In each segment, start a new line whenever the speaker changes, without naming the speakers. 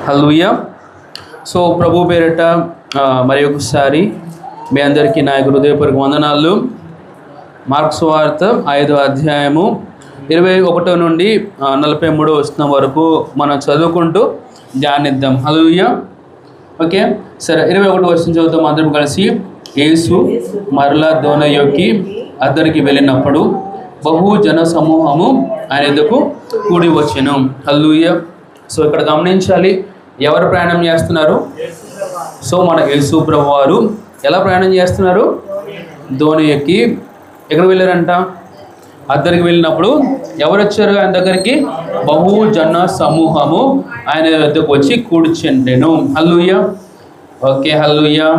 హల్లెలూయా. So ప్రభు పేరిట మరి ఒకసారి మీ అందరికీ నా హృదయపూర్వక వందనాలు. మార్క్స్ వార్త 5వ అధ్యాయము 21 నుండి 43 వచనం వరకు మనం చదువుకుంటూ ధ్యానిద్దాం. హల్లెలూయా. ఓకే, సరే 21 వచనం చదువుతాం అందరం కలిసి. యేసు మరలా దోణిలోకి అద్దరికి వెళ్ళినప్పుడు బహు జన సమూహము ఆయన ఎదుకు కూడి వచ్చెను. హల్లెలూయా. సో ఇక్కడ గమనించాలి, ఎవరు ప్రయాణం చేస్తున్నారు? సో మన యేసు ప్రభు వారు ఎలా ప్రయాణం చేస్తున్నారు? దోణి ఎక్కి. ఎక్కడ వెళ్ళారంట? అద్దరికి వెళ్ళినప్పుడు ఎవరు వచ్చారు ఆయన దగ్గరికి? బహు జన సమూహము ఆయన వద్దకు వచ్చి కూర్చుండెను. హల్లెలూయా. ఓకే, హల్లెలూయా.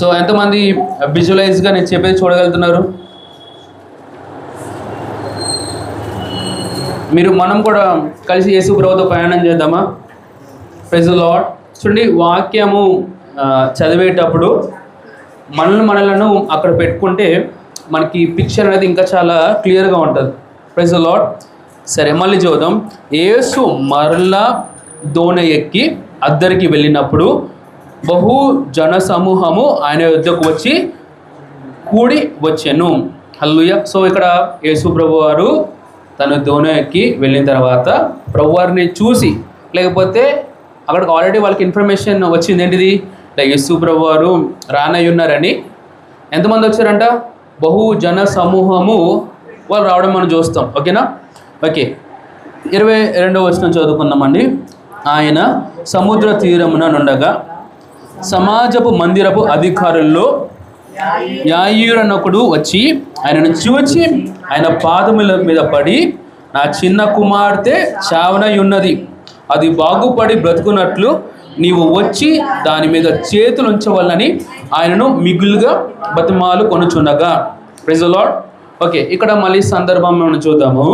సో ఎంతమంది విజువలైజ్గా నేను చెప్పేది చూడగలుగుతున్నారు? మనం కూడా కలిసి యేసు ప్రభుతో ప్రయాణం చేద్దామా? Praise the lord. చూడండి, వాక్యము చదివేటప్పుడు మనలను అక్కడ పెట్టుకుంటే మనకి పిక్చర్ అనేది ఇంకా చాలా క్లియర్గా ఉంటుంది. Praise the lord. సరే, మళ్ళీ చూద్దాం. యేసు మరలా దోణి ఎక్కి అద్దరికి వెళ్ళినప్పుడు బహు జన సమూహము ఆయన వద్దకు వచ్చి కూడి వచ్చెను. హల్లెలూయా. సో ఇక్కడ యేసు ప్రభు వారు తను దోణి ఎక్కి వెళ్ళిన తర్వాత ప్రభువారిని చూసి, లేకపోతే అక్కడికి ఆల్రెడీ వాళ్ళకి ఇన్ఫర్మేషన్ వచ్చింది ఏంటిది? యేసు ప్రభు వారు రానయ్యున్నారని. ఎంతమంది వచ్చారంట? బహు జన సమూహము వాళ్ళు రావడం మనం చూస్తాం. ఓకేనా? ఓకే, 22వ వచనం చదువుకుందామండి. ఆయన సముద్ర తీరమున నుండగా సమాజపు మందిరపు అధికారుల్లో యాయీరునొకడు వచ్చి ఆయనను చూచి ఆయన పాదముల మీద పడి, నా చిన్న కుమార్తె చావనై ఉన్నది, అది బాగుపడి బ్రతుకున్నట్లు నీవు వచ్చి దాని మీద చేతులు ఉంచవలని ఆయనను మిగులుగా బతిమాలు కొనుచుండగా. Praise the lord. ఓకే, ఇక్కడ మళ్ళీ సందర్భం మనం చూద్దాము.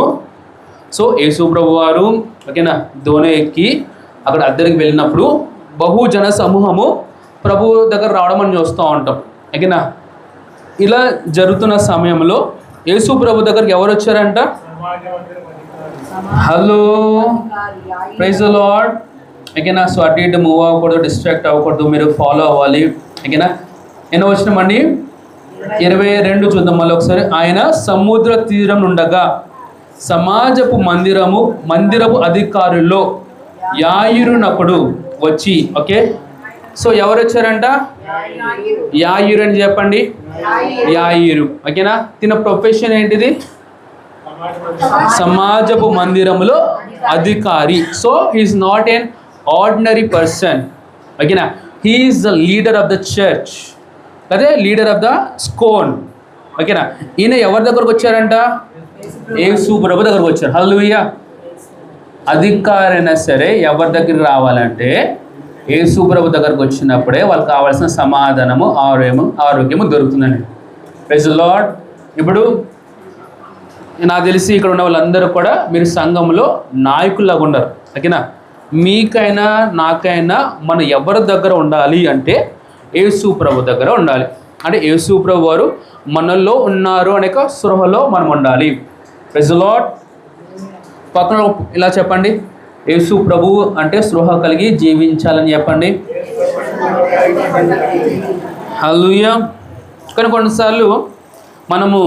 సో యేసు ప్రభు వారు ఓకేనా దోణి ఎక్కి అక్కడ అద్దరికి వెళ్ళినప్పుడు బహు జన సమూహము ప్రభు దగ్గర రావడం మనం చూస్తూ ఉంటాం. ఓకేనా? ఇలా జరుగుతున్న సమయంలో యేసు ప్రభు దగ్గరికి ఎవరు వచ్చారంట? Hello, praise the lord. ఓకేనా? సో అటు ఇటు మూవ్ అవ్వకూడదు, డిస్ట్రాక్ట్ అవ్వకూడదు, మీరు ఫాలో అవ్వాలి. ఓకేనా? ఎన్నో వచ్చినామండి? 22 చూద్దాం మళ్ళీ ఒకసారి. ఆయన సముద్ర తీరం ఉండగా సమాజపు మందిరపు అధికారుల్లో యాయీరునొకడు వచ్చి. ఓకే, సో ఎవరు వచ్చారంట? యాయీరు అని చెప్పండి. యాయీరు. ఓకేనా? తిన ప్రొఫెషన్ ఏంటిది? సమాజపు మందిరములో అధికారి. So he's not an ordinary person. ఓకేనా? He's the leader of the church, అదే లీడర్ ఆఫ్ ద స్కోన్. ఓకేనా? ఈయన ఎవరి దగ్గరకు వచ్చారంట? యేసు ప్రభు దగ్గరకు వచ్చారు. హల్లెలూయా. అధికారి అయినా సరే ఎవరి దగ్గరికి రావాలంటే యేసు ప్రభు దగ్గరకు వచ్చినప్పుడే వాళ్ళకి కావాల్సిన సమాధానము, ఆరోగ్యము దొరుకుతుందండి. Praise the lord. ఇప్పుడు నాకు తెలిసి ఇక్కడ ఉన్న వాళ్ళందరూ కూడా మీరు సంఘంలో నాయకుల్లాగా ఉన్నారు. ఓకేనా? మీకైనా నాకైనా మనం ఎవరి దగ్గర ఉండాలి అంటే యేసు ప్రభు దగ్గర ఉండాలి. అంటే యేసు ప్రభు వారు మనలో ఉన్నారు అనే స్పృహలో మనం ఉండాలి. Praise the lord. పక్కన ఇలా చెప్పండి, యేసు ప్రభు అంటే స్పృహ కలిగి జీవించాలని చెప్పండి. హల్లెలూయా. కానీ కొన్నిసార్లు మనము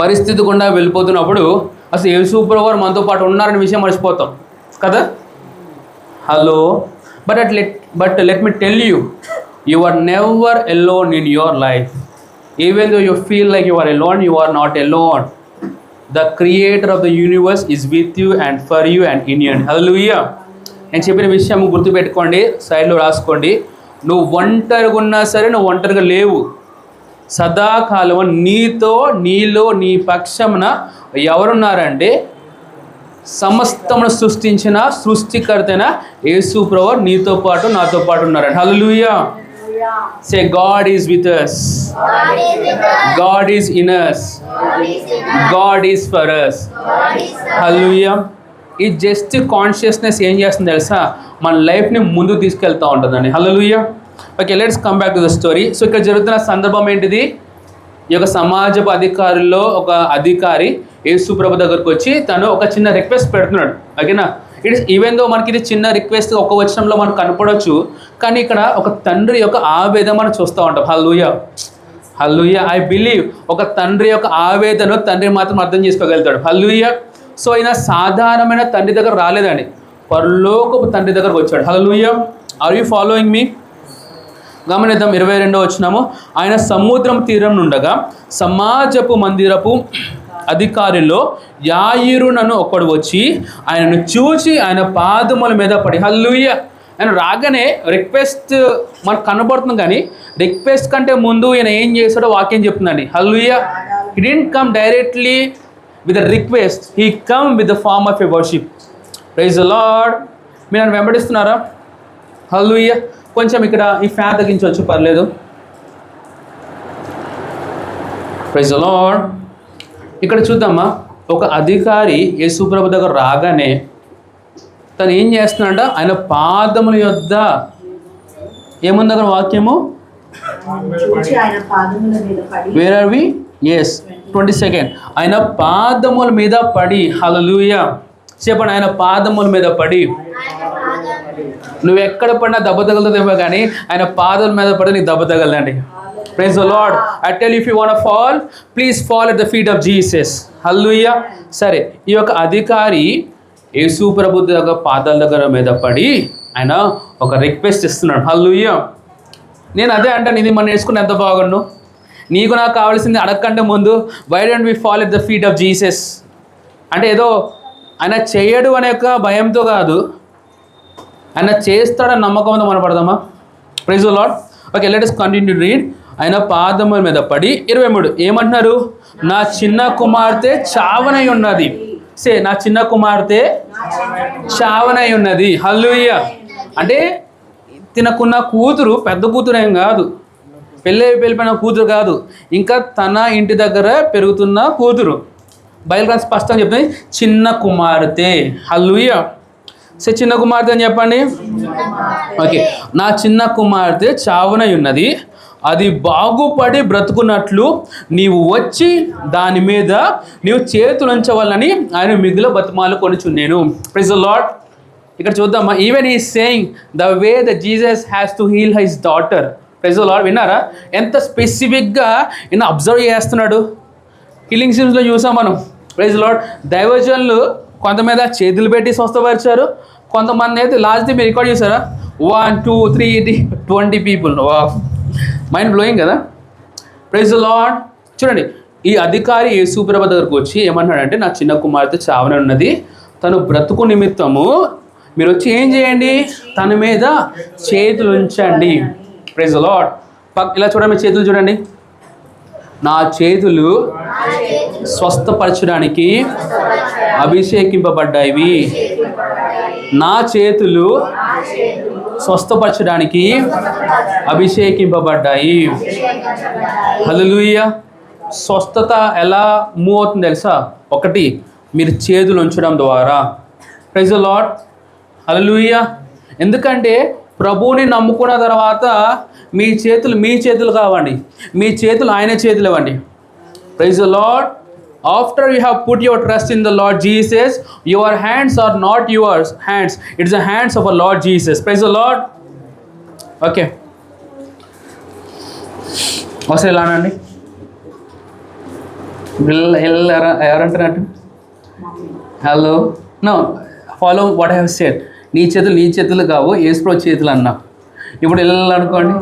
పరిస్థితి గుండా వెళ్ళిపోతున్నప్పుడు అసలు యేసు ప్రభు వారు మనతో పాటు ఉన్నారనే విషయం మర్చిపోతాం కదా. Hello, but let me tell you, you are never alone in your life. Even though you feel like you are alone, you are not alone. The creator of the universe is with you and for you and in you. Hallelujah. నేను చెప్పిన విషయం గుర్తుపెట్టుకోండి, సైడ్లో రాసుకోండి. నువ్వు ఒంటరిగా ఉన్నా సరే నువ్వు ఒంటరిగా లేవు. సదాకాలం నీలో నీ పక్షమున ఎవరున్నారంటే సమస్తమును సృష్టించిన సృష్టికర్తైన యేసు ప్రభువు నీతో పాటు నాతో పాటు ఉన్నారండి. హల్లెలూయా. Say, God is with us. God is in us. God is for us. Hallelujah. ఈ జస్ట్ కాన్షియస్నెస్ ఏం చేస్తుంది తెలుసా? మన లైఫ్ని ముందు తీసుకెళ్తూ ఉంటుందండి. Hallelujah. Okay, let's come back to the story. So ఇక్కడ జరుగుతున్న సందర్భం ఏంటిది? ఈ యొక్క సమాజపు అధికారుల్లో ఒక అధికారి యేసు ప్రభు దగ్గరకు వచ్చి తను ఒక చిన్న రిక్వెస్ట్ పెడుతున్నాడు. ఓకేనా? ఇట్స్ ఈవెన్ దో మనకి ఇది చిన్న రిక్వెస్ట్ ఒక వచనంలో మనకు కనపడవచ్చు, కానీ ఇక్కడ ఒక తండ్రి యొక్క ఆవేదన మనం చూస్తూ ఉంటాం. హల్లెలూయా, హల్లెలూయా. ఐ బిలీవ్ ఒక తండ్రి యొక్క ఆవేదన తండ్రి మాత్రం అర్థం చేసుకోగలుగుతాడు. హల్లెలూయా. సో ఈయన సాధారణమైన తండ్రి దగ్గర రాలేదండి, పరలోకపు తండ్రి దగ్గరకు వచ్చాడు. హల్లెలూయా. ఆర్ యూ ఫాలోయింగ్ మీ? గమనిద్దాం 22వ వచనము. ఆయన సముద్రం తీరం నుండగా సమాజపు మందిరపు అధికారిలో యాయిరునను ఒకడు వచ్చి ఆయనను చూచి ఆయన పాదముల మీద పడి. హల్లెలూయా. ఆయన రాగానే రిక్వెస్ట్ మనకు కనబడుతుంది, కానీ రిక్వెస్ట్ కంటే ముందు ఈయన ఏం చేశాడో వాక్యం చెప్తుందండి. Hallelujah. He didn't come directly with a request, he come with the form of a worship. Praise the lord. మీరు నన్ను వెంబడిస్తున్నారా? హల్లెలూయా. కొంచెం ఇక్కడ ఈ ఫ్యాన్ తగ్గించవచ్చు, పర్లేదు. Praise the lord. ఇక్కడ చూద్దామా, ఒక అధికారి యేసుప్రభు దగ్గర రాగానే తను ఏం చేస్తున్నాడ? ఆయన పాదముల యొద్ద ఏముంది అక్కడ వాక్యము? Where are we? ఎస్, 22. ఆయన పాదముల మీద పడి. హల్లెలూయా. చెప్పండి, ఆయన పాదముల మీద పడి. నువ్వు ఎక్కడ పడినా దెబ్బ తగులుతుందేమో, కానీ ఆయన పాదముల మీద పడి నీకు దెబ్బ తగలదండి. Praise the Lord. I tell you, if you want to fall, please fall at the feet of Jesus. Hallelujah. సరే, ఈ యొక్క అధికారి యేసు ప్రభు దగ్గర పాదాల దగ్గర మీద పడి ఆయన ఒక రిక్వెస్ట్ ఇస్తున్నాడు. హల్లెలూయా. నేను అదే అంటాను, ఇది మనం నేర్చుకుని ఎంత బాగుండు. నీకు నాకు కావాల్సింది అడగకంటే ముందు why don't we fall at the feet of Jesus అంటే ఏదో ఆయన చేయడు అనే యొక్క భయంతో కాదు, ఆయన చేస్తాడని నమ్మకంతో మనం పడదామా? Praise the lord. Okay, let us continue to read. ఆయన పాదముల మీద పడి 23 ఏమంటున్నారు? నా చిన్న కుమార్తె చావనై ఉన్నది. సే, నా చిన్న కుమార్తె చావనై ఉన్నది. హల్లెలూయా. అంటే తినకున్న కూతురు పెద్ద కూతురు ఏం కాదు, వెళ్ళిపోయిన కూతురు కాదు, ఇంకా తన ఇంటి దగ్గర పెరుగుతున్న కూతురు. బైబిల్ స్పష్టంగా చెప్తుంది చిన్న కుమార్తె. హల్లెలూయా. సే, చిన్న కుమార్తె అని చెప్పండి. ఓకే, నా చిన్న కుమార్తె చావనై ఉన్నది, అది బాగుపడి బ్రతుకున్నట్లు నీవు వచ్చి దాని మీద నీవు చేతులు ఉంచవాలని ఆయన మిగులు బతిమాలు కొనుచున్నాను. Praise the lord. ఇక్కడ చూద్దామా, ఈవెన్ ఈ saying the way the Jesus has to heal his daughter. Praise the lord. విన్నారా ఎంత స్పెసిఫిక్గా ఈయన అబ్జర్వ్ చేస్తున్నాడు? హీలింగ్ సీన్స్లో చూసాం మనం. Praise the lord. దైవజనులు కొంత మీద చేతులు పెట్టి స్వస్థపరిచారు, కొంతమంది అయితే లాస్ట్ మీరు రికార్డ్ చేశారా 1 2 3 20 పీపుల్. మైండ్ బ్లోయింగ్ కదా. Praise the lord. చూడండి, ఈ అధికారి యేసుప్రభు దగ్గరకు వచ్చి ఏమన్నాడంటే నా చిన్న కుమార్తె చావన ఉన్నది, తను బ్రతుకు నిమిత్తము మీరు వచ్చి ఏం చేయండి? తన మీద చేతులు ఉంచండి. Praise the lord. ఇలా చూడండి, మీ చేతులు చూడండి. నా చేతులు స్వస్థపరచడానికి అభిషేకింపబడ్డాయి. నా చేతులు స్వస్థపరచడానికి అభిషేకింపబడ్డాయి. హల్లెలూయా. స్వస్థత ఎలా మూవ్ అవుతుంది తెలుసా? ఒకటి, మీరు చేతులు ఉంచడం ద్వారా. Praise the lord. హల్లెలూయా. ఎందుకంటే ప్రభువుని నమ్ముకున్న తర్వాత మీ చేతులు కావండి, మీ చేతులు ఆయన చేతులు ఇవ్వండి. Praise the lord. After you have put your trust in the Lord Jesus, your hands are not your hands, it's the hands of our Lord Jesus. Praise the Lord. Okay, ఒకసారి ఇలా అనండి. ఎవరంటారంటే hello no follow what I have said. నీ చేతులు కావు, యేసుప్రభు చేతులు అన్నా. ఇప్పుడు వెళ్ళాలి అనుకోండి.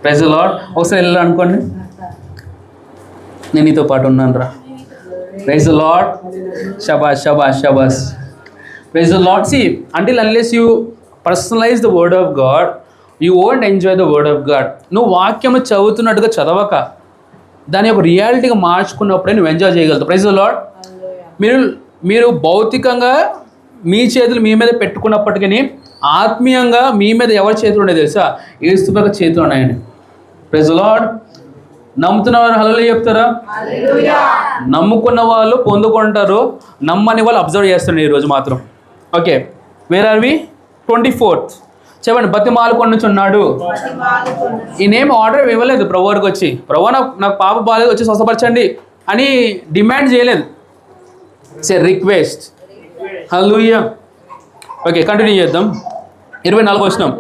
Praise the lord. ఒకసారి వెళ్ళాలి అనుకోండి, నేను నీతో పాటు ఉన్నాను రా. Praise the lord. షబాష్ షబాష్ షబాష్. Praise the lord. See, until unless you personalize the word of God, you won't enjoy the word of God. నువ్వు వాక్యము చదువుతున్నట్టుగా చదవక దాని యొక్క రియాలిటీగా మార్చుకున్నప్పుడే నువ్వు ఎంజాయ్ చేయగలుగుతావు. Praise the lord. మీరు భౌతికంగా మీ చేతులు మీ మీద పెట్టుకున్నప్పటికీ ఆత్మీయంగా మీ మీద ఎవరి చేతులు ఉన్నాయి తెలుసా? యేసుప్రభు చేతులు ఉన్నాయండి. Praise the lord. నమ్ముతున్న వారు హల్లెలూయా చెప్తారా? నమ్ముకున్న వాళ్ళు పొందుకుంటారు, నమ్మని వాళ్ళు అబ్జర్వ్ చేస్తున్నారు ఈరోజు మాత్రం. Okay, wear are we? 24th చెప్పండి. బతిమాలుకొని నుంచి ఉన్నాడు. ఈయనేం ఆర్డర్ ఇవ్వలేదు ప్రభు వరకు వచ్చి, ప్రభు నాకు పాప బాలేదు వచ్చి స్వస్థపరచండి అని డిమాండ్ చేయలేదు. సే రిక్వెస్ట్. హల్లెలూయా. ఓకే, కంటిన్యూ చేద్దాం. 24 వచనం.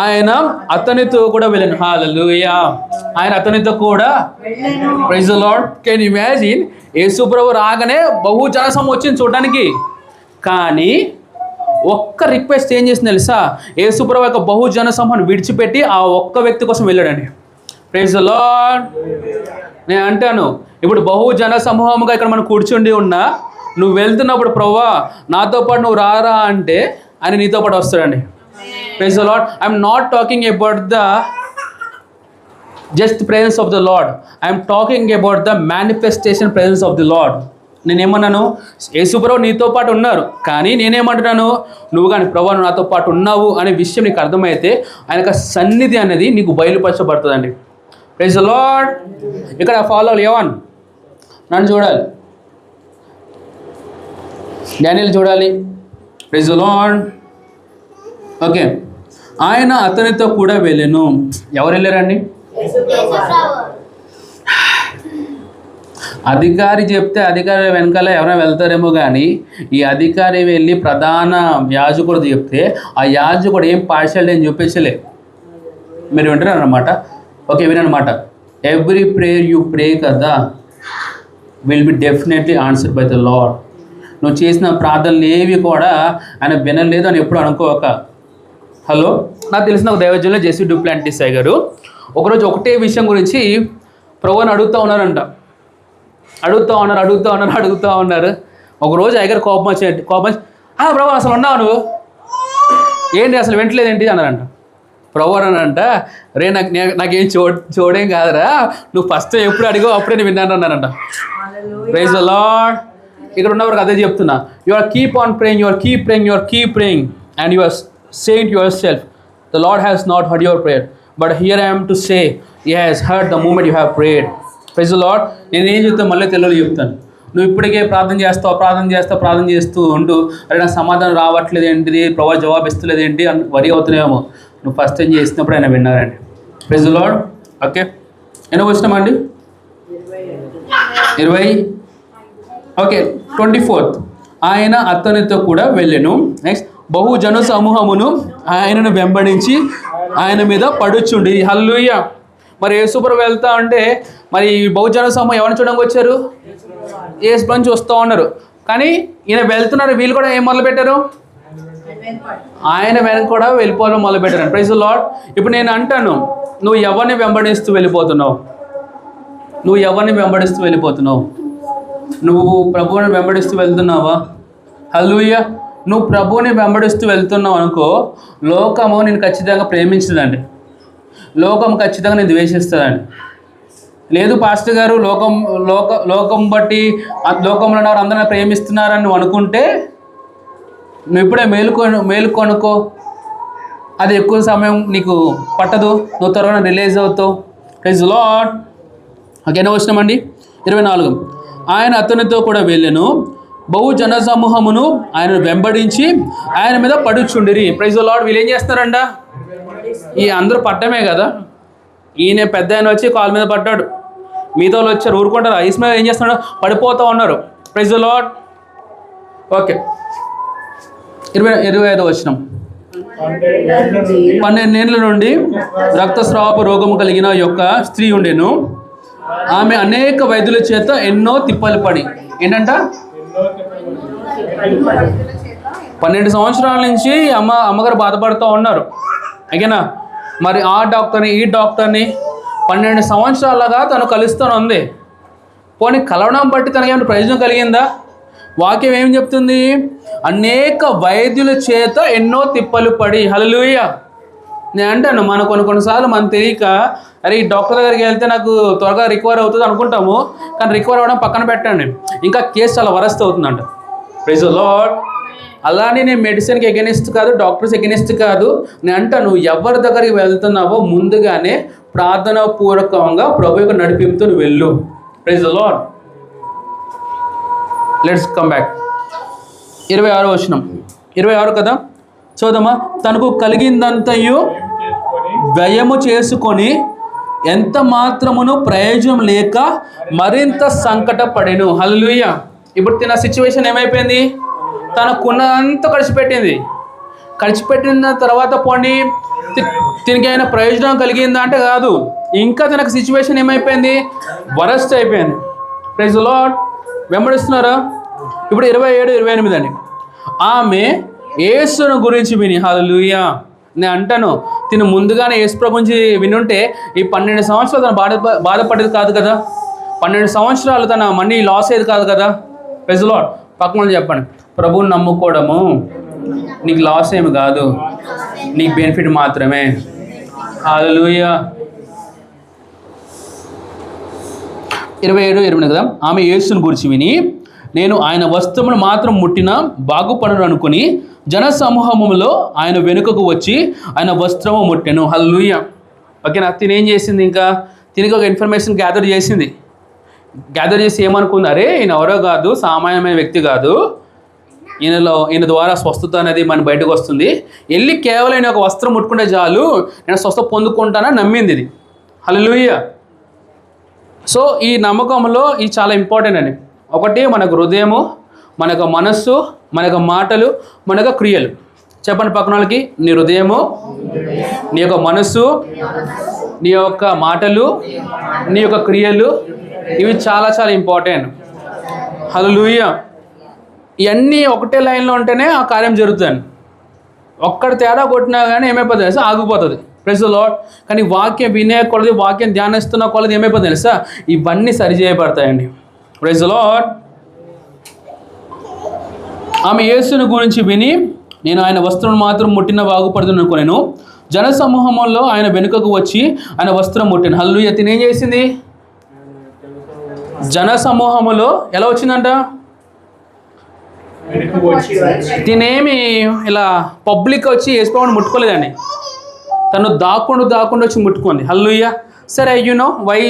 ఆయన అతనితో కూడా వెళ్ళాను. హల్లెలూయా. ఆయన అతనితో కూడా, praise the lord. Can you imagine, యేసుప్రభు రాగానే బహుజనసమూహం వచ్చింది చూడడానికి. కానీ ఒక్క రిక్వెస్ట్ ఏం చేసింది తెలుసా? యేసుప్రభు యొక్క బహుజన సమూహాన్ని విడిచిపెట్టి ఆ ఒక్క వ్యక్తి కోసం వెళ్ళాడండి. Praise the lord. నేను అంటాను, ఇప్పుడు బహుజన సమూహముగా ఇక్కడ మనం కూర్చుండి ఉన్నా, నువ్వు వెళ్తున్నప్పుడు ప్రభువా నాతో పాటు నువ్వు రారా అంటే ఆయన నీతో పాటు వస్తాడండి. Praise the lord. I'm not talking about the just presence of the lord, I'm talking about the manifestation presence of the lord. నేనేమన్నాను? యేసుప్రభు నీతో పాటు ఉన్నారు, కానీ నేనేమంటున్నాను, నువ్వు కానీ ప్రభు నువ్వు నాతో పాటు ఉన్నావు అనే విషయం నీకు అర్థమైతే ఆయన యొక్క సన్నిధి అనేది నీకు బయలుపరచబడుతుందండి. Praise the lord. ఇక్కడ ఫాలో లేవన్, నన్ను చూడాలి, డానియల్ చూడాలి. Praise the lord. ఓకే, ఆయన అతనితో కూడా వెళ్ళాను. ఎవరు వెళ్ళారండి? అధికారి చెప్తే అధికారి వెనకాల ఎవరైనా వెళ్తారేమో, కానీ ఈ అధికారి వెళ్ళి ప్రధాన యాజకుడు చెప్తే ఆ యాజకుడు ఏం పార్షియాలిటీ అని చూపించలే. మీరు వింటున్నారు అనమాట. ఓకే, వినమాట. ఎవ్రీ ప్రేయర్ యూ ప్రే కదా will be definitely answered by the lord. నువ్వు చేసిన ప్రార్థనలు ఏవి కూడా ఆయన వినలేదు అని ఎప్పుడు అనుకోక. హలో, నాకు తెలిసిన ఒక దైవజనులు జెసి డూప్లాంటిస్ గారు ఒకరోజు ఒకటే విషయం గురించి ప్రభువుని అడుగుతూ ఉన్నారంట. అడుగుతూ ఉన్నారు. ఒకరోజు అయ్యగారు కోపం వచ్చి ప్రభు అసలు ఉన్నావు నువ్వు ఏంటి, అసలు వింటలేదేంటి అన్నారంట. ప్రభు అన్నారంట, రే నాకేం చూడేం కాదురా, నువ్వు ఫస్ట్ ఎప్పుడు అడిగో అప్పుడే నేను విన్నాను అన్నారంట. Praise the lord. ఇక్కడ ఉన్నవారికి అదే చెప్తున్నా, you are keep on praying, you are keep praying and you are saying to yourself, the lord has not heard your prayer but here I am to say he has heard the moment you have prayed. Praise the lord. నేను ఏం చెప్తాను మళ్ళీ తెలుగులో చెప్తాను. నువ్వు ఇప్పటికే ప్రార్థన చేస్తూ ఉంటూ అరే నాకు సమాధానం రావట్లేదు ఏంటిది, ప్రభు జవాబు ఇస్తలేదు ఏంటి అని వరి అవుతున్నాయేమో. నువ్వు ఫస్ట్ ఏం చేసినప్పుడు ఆయన విన్నారండి. Praise the lord. ఓకే, ఎన్నో వచ్చినామండి? 20. ఓకే, 24. ఆయన అతనితో కూడా వెళ్ళెను. నెక్స్ట్, బహుజన సమూహమును ఆయనను వెంబడించి ఆయన మీద పడుచుండి. హల్లెలూయా. మరి యేసుప్రభు వెళ్తా అంటే మరి బహుజన సమూహం ఎవరిని చూడడానికి వచ్చారు? యేసు నుంచి వస్తూ ఉన్నారు. కానీ ఈయన వెళ్తున్నారు, వీళ్ళు కూడా ఏం మొదలుపెట్టారు? ఆయన వెనక కూడా వెళ్ళిపోవడం మొదలుపెట్టారు. Praise the lord. ఇప్పుడు నేను అంటాను, నువ్వు ఎవరిని వెంబడిస్తూ వెళ్ళిపోతున్నావు? నువ్వు ప్రభువుని వెంబడిస్తూ వెళ్తున్నావా? హల్లెలూయా. నువ్వు ప్రభువుని వెంబడిస్తూ వెళ్తున్నావు అనుకో, లోకము నేను ఖచ్చితంగా ప్రేమించదండి, లోకం ఖచ్చితంగా నేను ద్వేషిస్తుందండి. లేదు పాస్టర్ గారు లోకం బట్టి లోకంలో ఉన్నారు అందరిని ప్రేమిస్తున్నారని నువ్వు అనుకుంటే నువ్వు ఇప్పుడే మేలుకొనుకో, అది ఎక్కువ సమయం నీకు పట్టదు, నువ్వు త్వరగా రిలీజ్ అవుతావు. Praise the lord. ఓకేనా వచ్చినామండి. 24. ఆయన అతనితో కూడా వెళ్ళెను, బహుజన సమూహమును ఆయనను వెంబడించి ఆయన మీద పడుచుండిరి. Praise the lord. వీళ్ళు ఏం చేస్తున్నారంట? ఈ అందరూ పట్టమే కదా, ఈయన పెద్ద ఆయన వచ్చి కాలు మీద పడ్డాడు, మిగతా వాళ్ళు వచ్చారు, ఊరుకుంటారు. ఐస్ మీద ఏం చేస్తున్నాడు? పడిపోతూ ఉన్నారు. Praise the lord. ఓకే, 25వ వచనం. 12 ఏళ్ల నుండి రక్తస్రావపు రోగము కలిగిన యొక్క స్త్రీ ఉండెను. ఆమె అనేక వైద్యుల చేత ఎన్నో తిప్పలు పడి, ఏంటంట 12 సంవత్సరాల నుంచి అమ్మగారు బాధపడుతూ ఉన్నారు. ఓకేనా. మరి ఆ డాక్టర్ని ఈ డాక్టర్ని 12 సంవత్సరాలుగా తను కలుస్తూనే ఉంది. పోనీ కలవడం బట్టి తనకేమైనా ప్రయోజనం కలిగిందా? వాక్యం ఏం చెప్తుంది? అనేక వైద్యుల చేత ఎన్నో తిప్పలు పడి. హల్లెలూయా. నేను అంటాను, మన కొన్నిసార్లు మనం తెలియక అరే ఈ డాక్టర్ దగ్గరికి వెళ్తే నాకు త్వరగా రికవర్ అవుతుంది అనుకుంటాము, కానీ రికవర్ అవ్వడం పక్కన పెట్టండి, ఇంకా కేసు చాలా వరస్ట్ అవుతుందంట. Praise the lord. అలానే నేను మెడిసిన్కి ఎగెనిస్ట్ కాదు, డాక్టర్స్ ఎగెనిస్ట్ కాదు. నేను అంటాను, ఎవరి దగ్గరికి వెళ్తున్నావో ముందుగానే ప్రార్థనా పూర్వకంగా ప్రభు యొక్క నడిపింపుతో నువ్వు వెళ్ళు. Praise the lord. Let's come back. 26వ వచనం. 26 కదా, చూద్దామా. తనకు కలిగిందంతయు వ్యయము చేసుకొని ఎంత మాత్రమును ప్రయోజనం లేక మరింత సంకటపడెను. హల్లెలూయా. ఇప్పుడు తన సిచ్యువేషన్ ఏమైపోయింది? తనకున్నంత ఖర్చు పెట్టింది, ఖర్చుపెట్టిన తర్వాత పోనీ దీనికి అయినా ప్రయోజనం కలిగిందా అంటే కాదు, ఇంకా తనకు సిచ్యువేషన్ ఏమైపోయింది, వరస్ట్ అయిపోయింది. Praise the lord. వెంబడిస్తున్నారా? ఇప్పుడు 27, 28 అండి. ఆమె యేసును గురించి విని, హల్లెలూయా, నేను అంటాను, తిను ముందుగానే యేసు ప్రభు గురించి వినుంటే ఈ 12 సంవత్సరాలు తను బాధపడేది కాదు కదా, 12 సంవత్సరాలు తన మనీ లాస్ అయ్యేది కాదు కదా. Praise the lord. పక్కన చెప్పండి, ప్రభువుని నమ్ముకోవడము నీకు లాస్ ఏమి కాదు, నీకు బెనిఫిట్ మాత్రమే. హల్లెలూయా. 27, 28 కదా. ఆమె యేసును గురించి విని, నేను ఆయన వస్త్రమును మాత్రం ముట్టినా బాగుపడను అనుకుని జనసమూహములో ఆయన వెనుకకు వచ్చి ఆయన వస్త్రము ముట్టెను. హల్లెలూయా. ఓకేనా. తినేం చేసింది, ఇంకా తినకి ఒక ఇన్ఫర్మేషన్ గ్యాదర్ చేసింది. గ్యాదర్ చేసి ఏమనుకుంది, అరే ఈయన ఎవరో కాదు, సామాన్యమైన వ్యక్తి కాదు, ఈయన ద్వారా స్వస్థత అనేది మన బయటకు వస్తుంది, వెళ్ళి కేవలం ఈయన ఒక వస్త్రం ముట్టుకుంటే చాలు నేను స్వస్థత పొందుకుంటానని నమ్మింది ఇది. హల్లెలూయా. సో ఈ నమ్మకంలో ఇది చాలా ఇంపార్టెంట్ అండి. ఒకటి మనకు హృదయము, మనకు మనస్సు, మనకు మాటలు, మనకు క్రియలు. చెప్పండి పక్కన వాళ్ళకి, నీ హృదయము, నీ యొక్క మనస్సు, నీ యొక్క మాటలు, నీ యొక్క క్రియలు, ఇవి చాలా చాలా ఇంపార్టెంట్. హల్లెలూయా. ఇవన్నీ ఒకటే లైన్లో ఉంటేనే ఆ కార్యం జరుగుతుంది. ఒక్కటి తేడా కొట్టినా కానీ ఏమైపోతుంది తెలుసా, ఆగిపోతుంది. Praise the lord. కానీ వాక్యం వినే కొలది, వాక్యం ధ్యానిస్తున్న కొలది ఏమైపోతుంది తెలుసా, ఇవన్నీ సరిచేయబడతాయండి. Praise the lord. ఆమె యేసుని గురించి విని, నేను ఆయన వస్త్రం మాత్రం ముట్టిన బాగుపడుతుంది అనుకున్నాను, జనసమూహంలో ఆయన వెనుకకు వచ్చి ఆయన వస్త్రం ముట్టాను. హల్లెలూయా. తినేం చేసింది, జనసమూహములో ఎలా వచ్చిందంట, తినేమి ఇలా పబ్లిక్ వచ్చి యేసుప్రభుని ముట్టుకోలేదండి, తను దాక్కుండా వచ్చి ముట్టుకుంది. హల్లెలూయా. సరే, you know why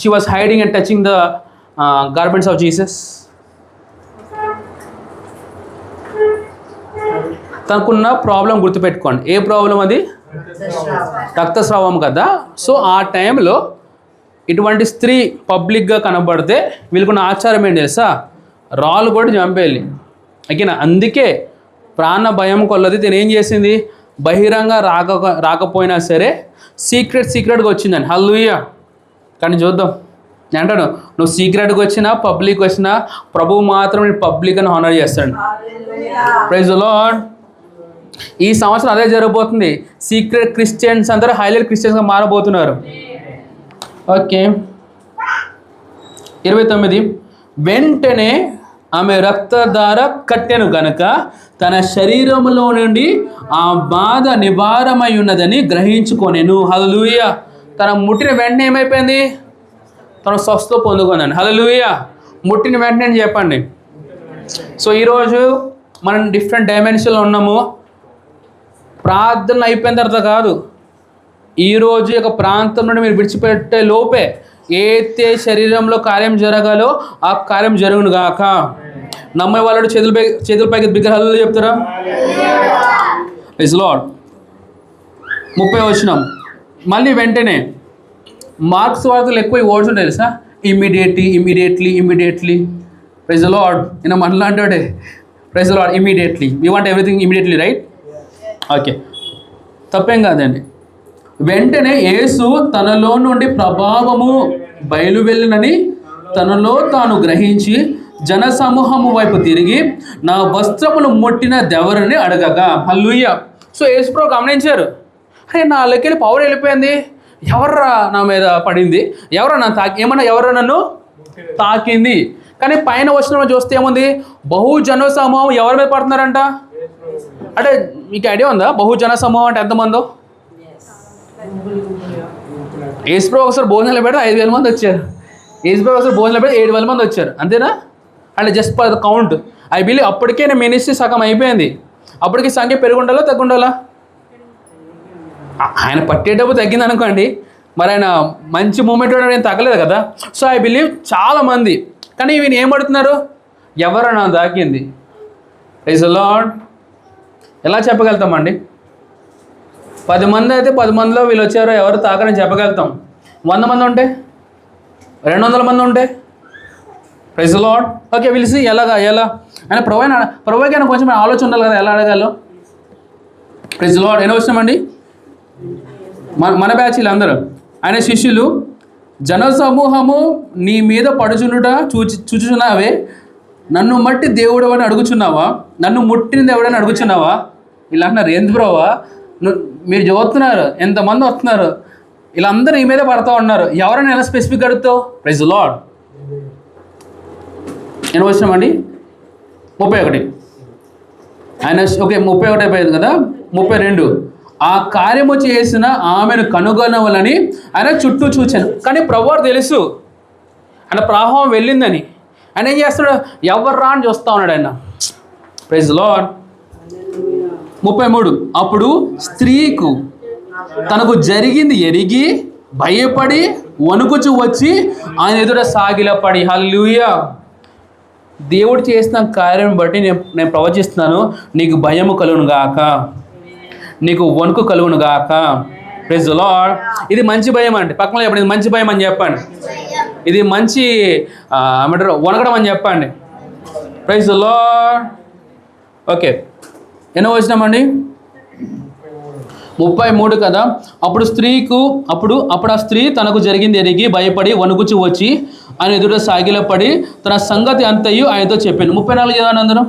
she was hiding and touching the garments of Jesus. తనకున్న ప్రాబ్లం గుర్తుపెట్టుకోండి. ఏ ప్రాబ్లం అది, రక్తస్రావం కదా. సో ఆ టైంలో ఇటువంటి స్త్రీ పబ్లిక్గా కనబడితే వీళ్ళకున్న ఆచారం ఏంటి తెలుసా, రాళ్ళు కూడా చంపేయాలి. ఓకేనా. అందుకే ప్రాణ భయం కొల్లది తిని ఏం చేసింది, బహిరంగ రాకపోయినా సరే సీక్రెట్గా వచ్చిందని. హల్లెలూయా. కానీ చూద్దాం, నేను అంటాను, నువ్వు సీక్రెట్గా వచ్చినా పబ్లిక్ వచ్చినా ప్రభువు మాత్రం నేను పబ్లిక్ అని హానర్ చేస్తాడు. Praise the lord. ఈ సంవత్సరం అదే జరగబోతుంది. సీక్రెట్ క్రిస్టియన్స్ అందరూ హైలైట్ క్రిస్టియన్స్గా మారబోతున్నారు. ఓకే. 29, వెంటనే ఆమె రక్తధార కట్టెను గనుక తన శరీరంలో నుండి ఆ బాధ నివారమై ఉన్నదని గ్రహించుకొనెను. హల్లెలూయా. తన ముట్టిన వెంటనే ఏమైపోయింది, తన స్వస్థత పొందుకున్నాను. హల్లెలూయా. ముట్టిన వెంటనే చెప్పండి. సో ఈరోజు మనం డిఫరెంట్ డైమెన్షన్లో ఉన్నాము. ప్రార్థన అయిపోయిన తర్వాత కాదు, ఈరోజు యొక్క ప్రాంతం నుండి మీరు విడిచిపెట్టే లోపే ఏతే శరీరంలో కార్యం జరగాలో ఆ కార్యం జరుగును గాక. నమ్మే వాళ్ళు చేతులపైకి విగ్రహాలు చెప్తారా? Praise lord. 30 వచనం. మళ్ళీ వెంటనే మార్క్స్ వార్తలు ఎక్కువ వర్డ్స్ ఉంటాయి తెలుసా, ఇమ్మీడియట్లీ. Praise lord. నేను మనలాంటి praise lord. Immediately. We want everything immediately, right? Okay, తప్పేం కాదండి. వెంటనే యేసు తనలో నుండి ప్రభావము బయలు వెళ్ళినని తనలో తాను గ్రహించి జనసమూహము వైపు తిరిగి నా వస్త్రమును ముట్టిన దెవరని అడగగా. హల్లెలూయా. సో యేసుప్రభు గమనించారు, అరే నా లెక్కలి పవర్ వెళ్ళిపోయింది, ఎవర్రా నా మీద పడింది, ఎవరా నన్ను తాకింది. కానీ పైన వచ్చిన చూస్తే ఏముంది, బహుజన సమూహం ఎవరి మీద పడుతున్నారంట. అంటే మీకు ఐడియా ఉందా బహుజన సమూహం అంటే ఎంతమందో? యేసుప్రభు ఒకసారి భోజనాలు పెడితే 5,000 మంది వచ్చారు. యేసుప్రభు ఒకసారి భోజనాలు పెడితే 7,000 మంది వచ్చారు, అంతేనా? అంటే just for the count. I believe అప్పటికే నా మినిస్ట్రీ సగం అయిపోయింది. అప్పటికి సంఖ్య పెరుగుండాలా తగ్గుండాలా? ఆయన పట్టేటప్పుడు తగ్గింది అనుకోండి, మరి ఆయన మంచి మూమెంట్ ఏం తగ్గలేదు కదా. సో ఐ బిలీవ్ చాలామంది. కానీ ఈయన ఏం పడుతున్నారు, ఎవరన్నా తాకింది. Praise the lord. ఎలా చెప్పగలుగుతామండి? 10 మంది అయితే 10 మందిలో వీళ్ళు వచ్చారో ఎవరు తాకరని చెప్పగలుగుతాం. 100 మంది ఉంటే, 200 మంది ఉంటే, ప్రైజ్ ది లార్డ్. ఓకే, పిలిచి ఎలా ఆయన ప్రభువుకైనా కొంచెం ఆలోచన ఉండాలి కదా, ఎలా అడగాలో. Praise lord. ఎన్నో వచ్చినామండి మన బ్యాచీలు అందరూ. ఆయన శిష్యులు, జనసమూహము నీ మీద పడుచుండుట చూచుచున్నావే, నన్ను మట్టి దేవుడు అని అడుగుచున్నావా, నన్ను ముట్టినది ఎవడని అడుగుచున్నావా. ఇలా అంటున్నారు. ఏంది బ్రోవా మీరు చూస్తున్నారు, ఎంతమంది వస్తున్నారు, వీళ్ళందరూ ఈ మీద పడతా ఉన్నారు, ఎవరైనా ఎలా స్పెసిఫిక్ అడుగుతావు. Praise lord. ఎన్నో వచ్చినామండి 31. ఆయన ఓకే 31 అయిపోయింది కదా. 32, ఆ కార్యము చేసిన ఆమెను కనుగొనవలని ఆయన చుట్టూ చూచాను. కానీ ప్రభువు తెలుసు ఆయన ప్రవాహం వెళ్ళిందని. ఆయన ఏం చేస్తున్నాడు, ఎవరు రా అని చూస్తూ ఉన్నాడు ఆయన. Praise lord. 33, అప్పుడు స్త్రీకు తనకు జరిగింది ఎరిగి భయపడి వణుకుచు వచ్చి ఆయన ఎదుట సాగిలపడి. హల్లెలూయా. దేవుడు చేసిన కార్యం బట్టి నేను ప్రవచిస్తున్నాను, నీకు భయము కలుగును గాక, నీకు వణుకు కలుగును గాక. Praise the lord. ఇది మంచి భయం అండి. పక్కన చెప్పండి, ఇది మంచి భయం అని చెప్పండి. ఇది మంచి ఏమంటారు, వణకడం అని చెప్పండి. Praise the lord. ఓకే, ఎన్నో వచ్చినామండి 33 కదా. అప్పుడు ఆ స్త్రీ తనకు జరిగింది ఎరిగి భయపడి వణుకుచు వచ్చి ఆయన ఎదుట సాగిలపడి తన సంగతి అంతయు ఆయనతో చెప్పాను. 34 చదవండి అందరూ.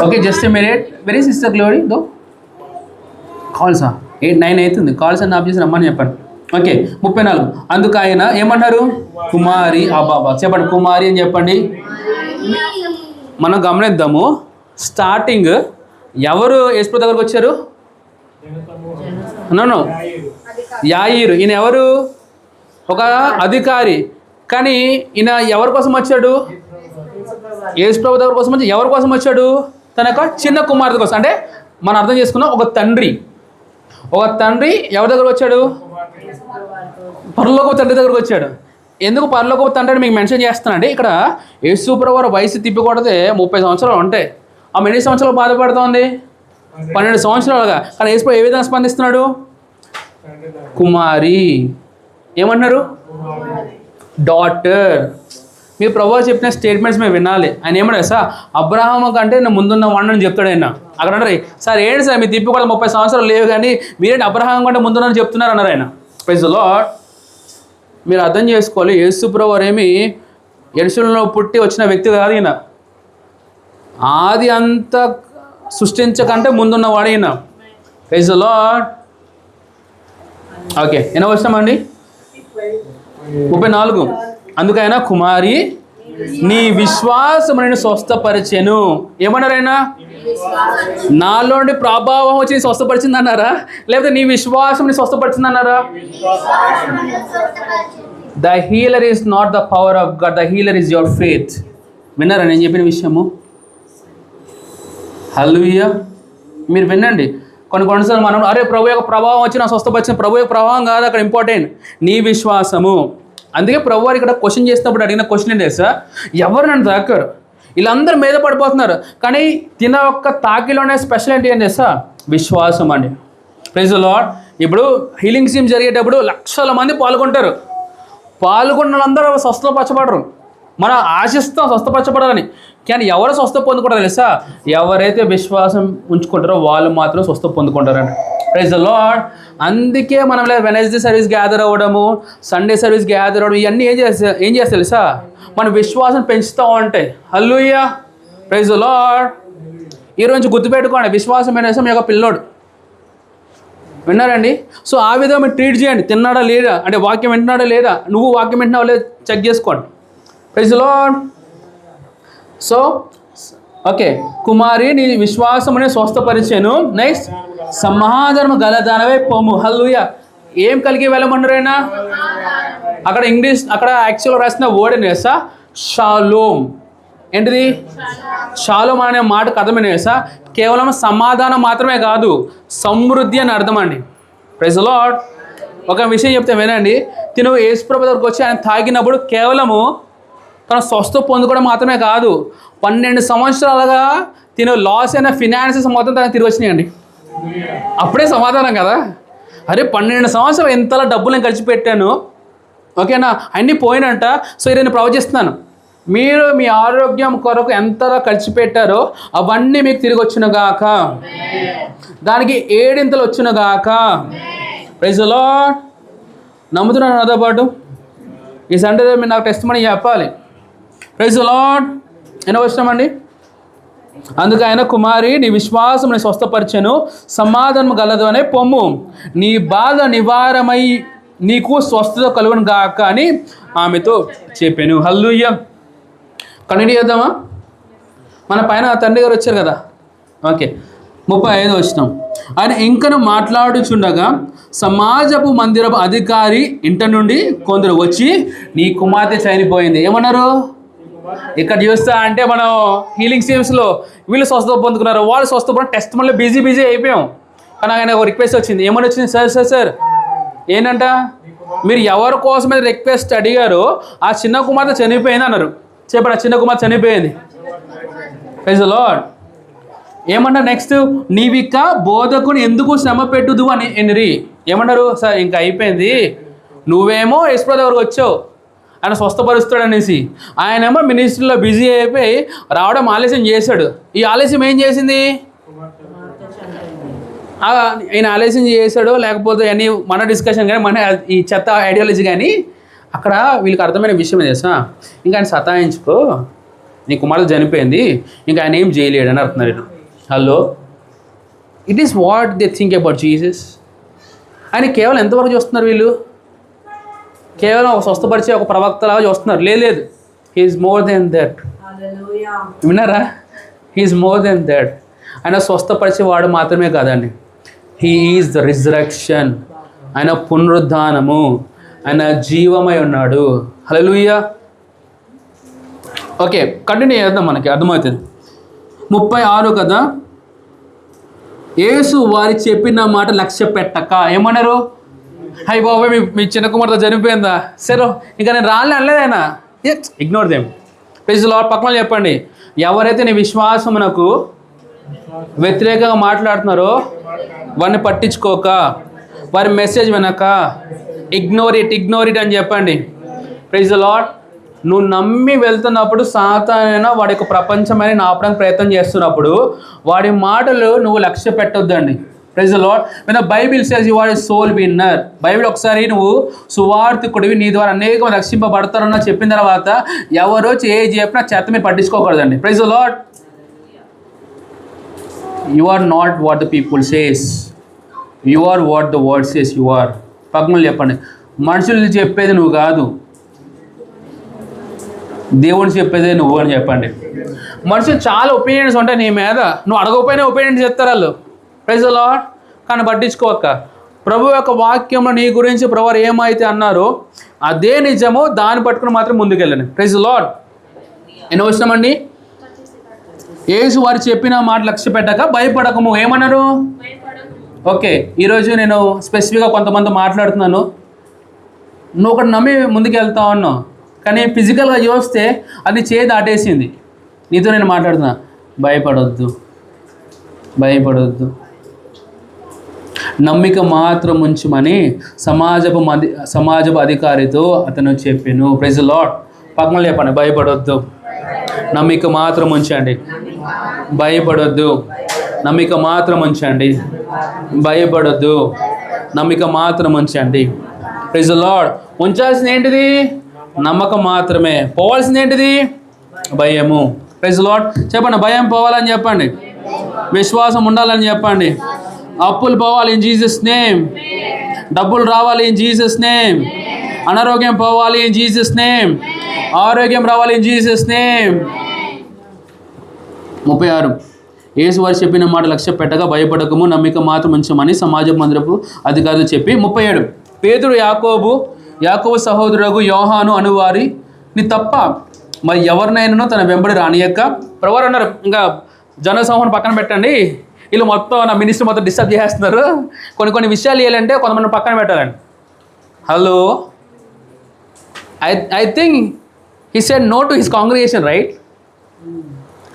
Okay, just a minute. Very sister Glory దో కాల్సా 8-9 అవుతుంది. కాల్స్ అని ఆఫ్ చేసి రమ్మని చెప్పండి. ఓకే, 34. అందుకు ఆయన ఏమన్నారు, కుమారి. బాబా చెప్పండి, కుమారి అని చెప్పండి. మనం గమనిద్దాము. స్టార్టింగ్ ఎవరు యేసు దగ్గరకు వచ్చారు? నన్ను యాయీరు. ఈయన ఎవరు? ఒక అధికారి. కానీ ఈయన ఎవరి కోసం వచ్చాడు? యేసు ప్రభు దగ్గర కోసం వచ్చి ఎవరి కోసం వచ్చాడు? తన యొక్క చిన్న కుమార్తె కోసం. అంటే మనం అర్థం చేసుకున్నాం, ఒక తండ్రి ఎవరి దగ్గర వచ్చాడు? పరలోకపు తండ్రి దగ్గరకు వచ్చాడు. ఎందుకు పరలోకపు తండ్రి అని మీకు మెన్షన్ చేస్తానండి. ఇక్కడ యేసు ప్రభు వారి వయసు తిప్పికొడితే 30 సంవత్సరాలు ఉంటాయి. ఆమె ఎన్ని సంవత్సరాలు బాధపడుతోంది? 12 సంవత్సరాలుగా. కానీ యేసు ప్రభు ఏ విధంగా స్పందిస్తున్నాడు? కుమారి. ఏమంటున్నారు? డాటర్. మీరు ప్రభువు చెప్పిన స్టేట్మెంట్స్ మేము వినాలి. ఆయన ఏమన్నారు సార్, అబ్రహాం కంటే నేను ముందున్న వాడిని చెప్తాడు ఆయన. అక్కడ అన్నారు, సార్ ఏంటి సార్ మీ తిప్పి కూడా 30 సంవత్సరాలు లేవు కానీ మీరేంటి అబ్రహాం కంటే ముందున్న చెప్తున్నారు అన్నారు ఆయన. Praise the lord. మీరు అర్థం చేసుకోవాలి, యేసు ప్రభువు ఏమి యెరూషలేములో పుట్టి వచ్చిన వ్యక్తి కాదు ఈయన. ఆది అంతా సృష్టించకంటే ముందున్నవాడు ఈయన. Praise the lord. ఓకే, ఎన్నో వచ్చినామండి 34. అందుకైనా కుమారి నీ విశ్వాసం నేను స్వస్థపరిచెను. ఏమన్నారు ఆయన? నాలోని ప్రభావం వచ్చి స్వస్థపరిచింది అన్నారా, లేకపోతే నీ విశ్వాసం ని స్వస్థపరిచింది అన్నారా? The healer is not the power of God, the healer is your faith. విన్నారా నేను చెప్పిన విషయము? హల్లెలూయా. మీరు వినండి. కొన్నిసార్లు మనం అరే ప్రభు యొక్క ప్రభావం వచ్చి నా స్వస్థపరిచిన. ప్రభు యొక్క ప్రభావం కాదు అక్కడ ఇంపార్టెంట్, నీ విశ్వాసము. అందుకే ప్రభు వారు ఇక్కడ క్వశ్చన్ చేసినప్పుడు అడిగిన క్వశ్చన్ ఏంటి సార్, ఎవరు నన్ను తాకారు? వీళ్ళందరూ మీద పడిపోతున్నారు, కానీ తిన యొక్క తాకిలోనే స్పెషాలిటీ ఏంటి సార్? విశ్వాసం అండి. Praise the lord. ఇప్పుడు హీలింగ్ స్కీమ్ జరిగేటప్పుడు లక్షల మంది పాల్గొంటారు. పాల్గొన్న వాళ్ళందరూ స్వస్థపరచబడరు. మనం ఆశిస్తాం స్వస్థపరచబడాలని, కానీ ఎవరు స్వస్థ పొందుకుంటారు తెలుసా? ఎవరైతే విశ్వాసం ఉంచుకుంటారో వాళ్ళు మాత్రం స్వస్థ పొందుకుంటారండి. Praise the lord. అందుకే మనం వెనస్డే సర్వీస్ గ్యాదర్ అవ్వడము, సండే సర్వీస్ గ్యాదర్ అవ్వడం, ఇవన్నీ ఏం చేస్తాయి తెలుసా? మన విశ్వాసం పెంచుతూ ఉంటాయి. హల్లెలూయా. Praise the lord. ఈరోజు గుర్తుపెట్టుకోండి, విశ్వాసం అనేసి మీ యొక్క పిల్లోడు. విన్నారండి? సో ఆ విధంగా మీరు ట్రీట్ చేయండి. తిన్నాడా లేదా అంటే వాక్యం వింటున్నాడా లేదా, నువ్వు వాక్యం వింటున్నావా లేదా చెక్ చేసుకోండి. Praise the lord. So okay, కుమారి నీ విశ్వాసమునే స్వస్థపరిచాను. నెక్స్ట్, సమాధానము గలదానవే పొమ్ము. హల్లెలూయా. ఏం కలిగి వెళ్ళమన్నారైనా? అక్కడ ఇంగ్లీష్ అక్కడ యాక్చువల్గా రాసిన వర్డ్ ఏంటి సార్? షాలోమ్. ఏంటిది? షాలోమ్ అనే మాటకు అర్థం ఏంటి సార్? కేవలం సమాధానం మాత్రమే కాదు, సమృద్ధి అని అర్థం అండి. Praise the lord. ఒక విషయం చెప్తే వినండి. తిను యేసు ప్రభు దగ్గరకు వచ్చి ఆయన తాగినప్పుడు కేవలము తన స్వస్థ పొందుకోవడం మాత్రమే కాదు, 12 సంవత్సరాలుగా తిను లాస్ అయిన ఫినాన్సెస్ మొత్తం తనకు తిరిగి వచ్చినాయండి. అప్పుడే సమాధానం కదా. అరే 12 సంవత్సరాలు ఎంతలా డబ్బులు నేను ఖర్చు పెట్టాను, ఓకేనా, అన్నీ పోయినంట. సో ఇది నేను ప్రవచిస్తున్నాను, మీరు మీ ఆరోగ్యం కొరకు ఎంతగా ఖర్చు పెట్టారో అవన్నీ మీకు తిరిగి వచ్చునుగాక, దానికి 7 వచ్చునుగాక. Praise the lord. నమ్ముతున్నాను నాతో పాటు ఈ సండే మీరు నాకు టెస్ట్ మనీ చెప్పాలి. Praise the lord. ఎన్నో వచనం అండి? అందుకు ఆయన, కుమారి నీ విశ్వాసం నీ స్వస్థపరిచెను, సమాధానం గలదు అనే పొమ్ము, నీ బాధ నివారమై నీకు స్వస్థత కలుగును గాక అని ఆమెతో చెప్పాను. హల్లెలూయా. కంటిన్యూ చేద్దామా? మన పైన తండ్రి గారు వచ్చారు కదా. ఓకే, 35 వచనం. ఆయన ఇంకను మాట్లాడుచుండగా సమాజపు మందిరపు అధికారి ఇంట నుండి కొందరు వచ్చి, నీ కుమార్తె చనిపోయింది. ఏమన్నారు? ఇక్కడ చూస్తా అంటే మనం హీలింగ్ స్టీమ్స్లో వీళ్ళు స్వస్థత పొందుకున్నారు, వాళ్ళు స్వస్థ పొంది టెస్ట్ మళ్ళీ బిజీ అయిపోయాం. కానీ ఆయన ఒక రిక్వెస్ట్ వచ్చింది. ఏమని వచ్చింది? సార్ ఏంటంట, మీరు ఎవరి కోసం మీద రిక్వెస్ట్ అడిగారో ఆ చిన్న కుమార్తె చనిపోయింది అన్నారు. చెప్పండి, ఆ చిన్న కుమార్తె చనిపోయింది. Praise the lord. ఏమన్నారు నెక్స్ట్? నీవిక బోధకుని ఎందుకు శ్రమ పెట్టుదు అని ఎనిరి. ఏమన్నారు? సార్ ఇంకా అయిపోయింది, నువ్వేమో యేసుప్రభు దగ్గరకు వచ్చావు, ఆయన స్వస్థపరుస్తాడు అనేసి. ఆయనేమో మినిస్ట్రీలో బిజీ అయిపోయి రావడం ఆలస్యం చేశాడు. ఈ ఆలస్యం ఏం చేసింది? ఆయన ఆలస్యం చేశాడు, లేకపోతే అన్నీ మన డిస్కషన్ కానీ మన ఈ చెత్త ఐడియాలజీ కానీ అక్కడ వీళ్ళకి అర్థమైన విషయం తెలుసా? ఇంకా ఆయన సతాయించుకో, నీ కుమార్తె చనిపోయింది, ఇంకా ఆయన ఏం చేయలేడు అని అర్థన్నారు. Hello, it is what they think about Jesus. ఆయన కేవలం ఎంతవరకు చూస్తున్నారు వీళ్ళు? కేవలం ఒక స్వస్థపరిచే ఒక ప్రవక్తలాగా చూస్తున్నారు. లేదు, హీఈస్ మోర్ దెన్ దట్. విన్నారా? He's more than that. ఆయన స్వస్థపరిచేవాడు మాత్రమే కాదండి, హీ ఈజ్ ద రిజరక్షన్. ఆయన పునరుద్ధానము, ఆయన జీవమై ఉన్నాడు. హల్లెలూయా. ఓకే, కంటిన్యూ చేద్దాం, మనకి అర్థమవుతుంది. 36 కదా. యేసు వారి చెప్పిన మాట లక్ష్య పెట్టక ఏమన్నారు? హై బాబాయ్, మీ చిన్న కుమార్తె చనిపోయిందా? సరే, ఇంకా నేను రాలే అనలేదు ఆయన. Ignore them. Praise the lord. పక్కన చెప్పండి, ఎవరైతే నీ విశ్వాసమునకు వ్యతిరేకంగా మాట్లాడుతున్నారో వారిని పట్టించుకోక, వారి మెసేజ్ వినక, ఇగ్నోర్ ఇట్ అని చెప్పండి. Praise the lord. నువ్వు నమ్మి వెళ్తున్నప్పుడు సాతానైనా వాడి యొక్క ప్రపంచమైన నాపడానికి ప్రయత్నం చేస్తున్నప్పుడు వాడి మాటలు నువ్వు లక్ష్య పెట్టొద్దండి. Praise the lord. when the Bible says you are a soul winner, Bible ఒకసారి నువ్వు సువార్థికుడివి, నీ ద్వారా అనేక మంది రక్షింపబడతారన్న చెప్పిన తర్వాత ఎవరో చెప్పినా చేత మీరు పట్టించుకోకూడదండి. Praise the lord. You are not what the people says, you are what the word says you are. పక్కన చెప్పండి, మనుషులు చెప్పేది నువ్వు కాదు, దేవుడు చెప్పేదే నువ్వు అని చెప్పండి. మనుషులు చాలా ఒపీనియన్స్ ఉంటాయి నీ మీద, నువ్వు అడగకపోయినా ఒపీనియన్స్ చెప్తారు వాళ్ళు. Praise the lord. కానీ పట్టించుకోక, ప్రభు యొక్క వాక్యంలో నీ గురించి ప్రభువారు ఏమైతే అన్నారో అదే నిజమో, దాన్ని పట్టుకుని మాత్రం ముందుకెళ్ళండి. Praise the lord. ఎన్నో వచ్చినామండి? యేసు వారు చెప్పిన మాట లక్ష్య పెట్టక భయపడకము. ఏమన్నారు? ఓకే, ఈరోజు నేను స్పెసిఫిక్గా కొంతమంది మాట్లాడుతున్నాను. నువ్వు ఒకటి నమ్మి ముందుకు వెళ్తా ఉన్నావు, కానీ ఫిజికల్గా చూస్తే అది చేయి దాటేసింది. నీతో నేను మాట్లాడుతున్నా, భయపడొద్దు, నమ్మిక మాత్రం ఉంచుమని సమాజపు అధికారితో అతను చెప్పాను. Praise the lord. పక్కన చెప్పండి, భయపడొద్దు, నమ్మిక మాత్రం ఉంచండి. భయపడొద్దు, నమ్మిక మాత్రం ఉంచండి. భయపడొద్దు, నమ్మిక మాత్రం ఉంచండి. Praise the lord. ఉంచాల్సింది ఏంటిది? నమ్మకం మాత్రమే. పోవాల్సింది ఏంటిది? భయము. Praise the lord. చెప్పండి, భయం పోవాలని చెప్పండి, విశ్వాసం ఉండాలని చెప్పండి, అప్పులు పోవాలి ఇన్ జీసస్ నేమ్, డబ్బులు రావాలి ఇన్ జీసస్ నేమ్, అనారోగ్యం పోవాలి ఇన్ జీసస్ నేమ్, ఆరోగ్యం రావాలి ఇన్ జీసస్ నేమ్. 36 యేసు వారు చెప్పిన మాట లక్ష్య పెట్టగా భయపడకము, నమ్మిక మాత్రం ఉంచమని సమాజ మందిరపు అధికారులు చెప్పి. 37 పేతురు యాకోబు సహోదరుడు యోహాను అనువారిని తప్ప మరి ఎవరినైనా తన వెంబడి రానియక్క. ప్రభువారు అన్నారు, ఇంకా జనసమూహం పక్కన పెట్టండి, వీళ్ళు మొత్తం నా మినిస్టర్ మొత్తం డిస్టర్బ్ చేస్తున్నారు, కొన్ని విషయాలు ఇవ్వాలంటే కొంతమంది పక్కన పెట్టాలండి. Hello, I think he said no to his congregation, right?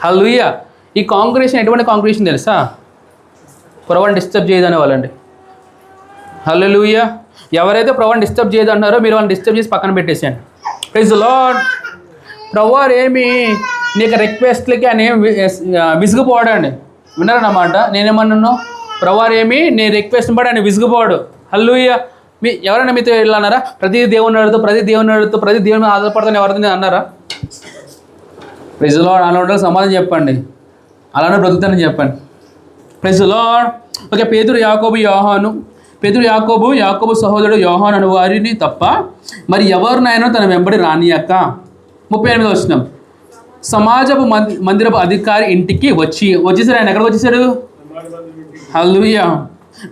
Hallelujah. ఈ కాంగ్రిగేషన్ ఎటువంటి కాంగ్రిగేషన్ తెలుసా? ప్రభువుని డిస్టర్బ్ చేయదనే వాళ్ళండి. హల్లెలూయా. ఎవరైతే ప్రభువుని డిస్టర్బ్ చేయదన్నారో మీరు వాళ్ళని డిస్టర్బ్ చేసి పక్కన పెట్టేసాను. Praise the lord. ప్రభువారు ఏమి నీకు రిక్వెస్ట్లకి అని విసిగిపోవడండి. విన్నారన్నమాట. నేనేమన్నాను, ప్రభువారు ఏమి నీ రిక్వెస్ట్ బట్టి ఆయన విసిగిపోవడు. హల్లెలూయా. ఎవరైనా మీతో ఇలా అన్నారా? ప్రతి దేవుని మీద ఆధారపడతాను ఎవరైనా అన్నారా? Praise the lord. అలా ఉండాలి సమాధానం చెప్పండి. అలానే బ్రతుకుతానని చెప్పండి. Praise the lord. ఓకే. పేతురు, యాకోబు సహోదరుడు యోహాను అను వారిని తప్ప మరి ఎవరినైనా తన వెంబడి రానియక. 38వ వచనం. సమాజపు మందిరపు అధికారి ఇంటికి వచ్చేసారు. ఆయన ఎక్కడికి వచ్చేసాడు? హల్లెలూయా.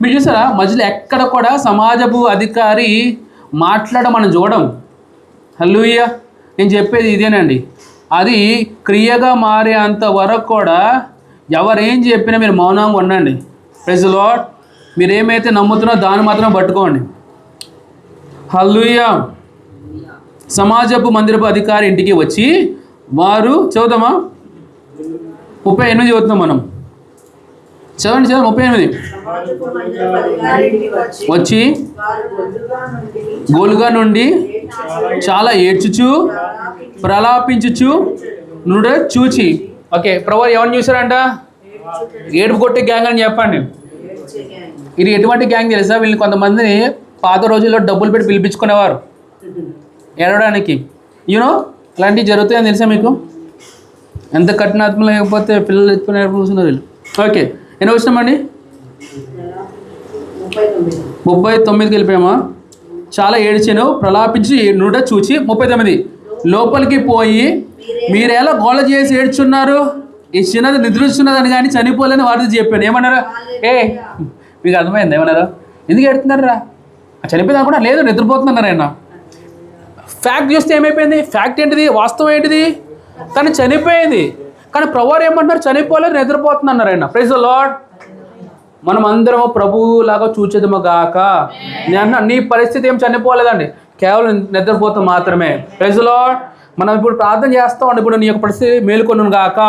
మీరు చూసారా, మధ్యలో ఎక్కడ కూడా సమాజపు అధికారి మాట్లాడడం మనం చూడం. హల్లెలూయా. నేను చెప్పేది ఇదేనండి. అది క్రియగా మారేంత వరకు కూడా ఎవరేం చెప్పినా మీరు మౌనంగా ఉండండి. Praise the lord. మీరు ఏమైతే నమ్ముతున్నారో దాన్ని మాత్రం పట్టుకోండి. హల్లెలూయా. సమాజపు మందిరపు అధికారి ఇంటికి వచ్చి వారు, చదువుతామా? 38 చదువుతున్నాం మనం. చదవండి 38. వచ్చి గోలుగా నుండి చాలా ఏడ్చుచు ప్రలాపించుచు నుండి చూచి. ఓకే. ప్రభువు ఎవరిని చూసారంట? ఏడుపు కొట్టే గ్యాంగ్ అని చెప్పండి. ఇది ఎటువంటి గ్యాంగ్ తెలుసా? వీళ్ళని కొంతమందిని పాత రోజుల్లో డబ్బులు పెట్టి పిలిపించుకునేవారు ఏడవడానికి. యూనో ఇలాంటివి జరుగుతాయని తెలుసా మీకు? ఎంత కఠినాత్మ లేకపోతే పిల్లలు ఎత్తుకునే కూర్చున్నారు వీళ్ళు. ఓకే. ఎన్నో వచ్చినామండి? 39కి వెళ్ళిపోయామా? చాలా ఏడ్చాను ప్రలాపించి నుండ చూచి. 39. లోపలికి పోయి మీరేలా గోళ చేసి ఏడ్చున్నారు, ఈ చిన్నది నిద్రిస్తున్నదని కానీ చనిపోలేని వారితో చెప్పాను. ఏమన్నారా? మీకు అర్థమైంది ఏమన్నారా? ఎందుకు ఏడుతున్నారా? చనిపోయింది కూడా లేదు, నిద్రపోతున్నారు ఆయన. ఫ్యాక్ట్ చూస్తే ఏమైపోయింది? ఫ్యాక్ట్ ఏంటిది? వాస్తవం ఏంటిది? కానీ చనిపోయింది. కానీ ప్రభువారు ఏమంటున్నారు? చనిపోలేదు, నిద్రపోతున్నారు ఆయన. Praise the lord. మనం అందరం ప్రభువులాగా చూచేదము గాక. నేను అన్నా నీ పరిస్థితి ఏం చనిపోలేదండి, కేవలం నిద్రపోతాం మాత్రమే. Praise the lord. మనం ఇప్పుడు ప్రార్థన చేస్తామండి. ఇప్పుడు నీ యొక్క పరిస్థితి మేలుకొను గాక,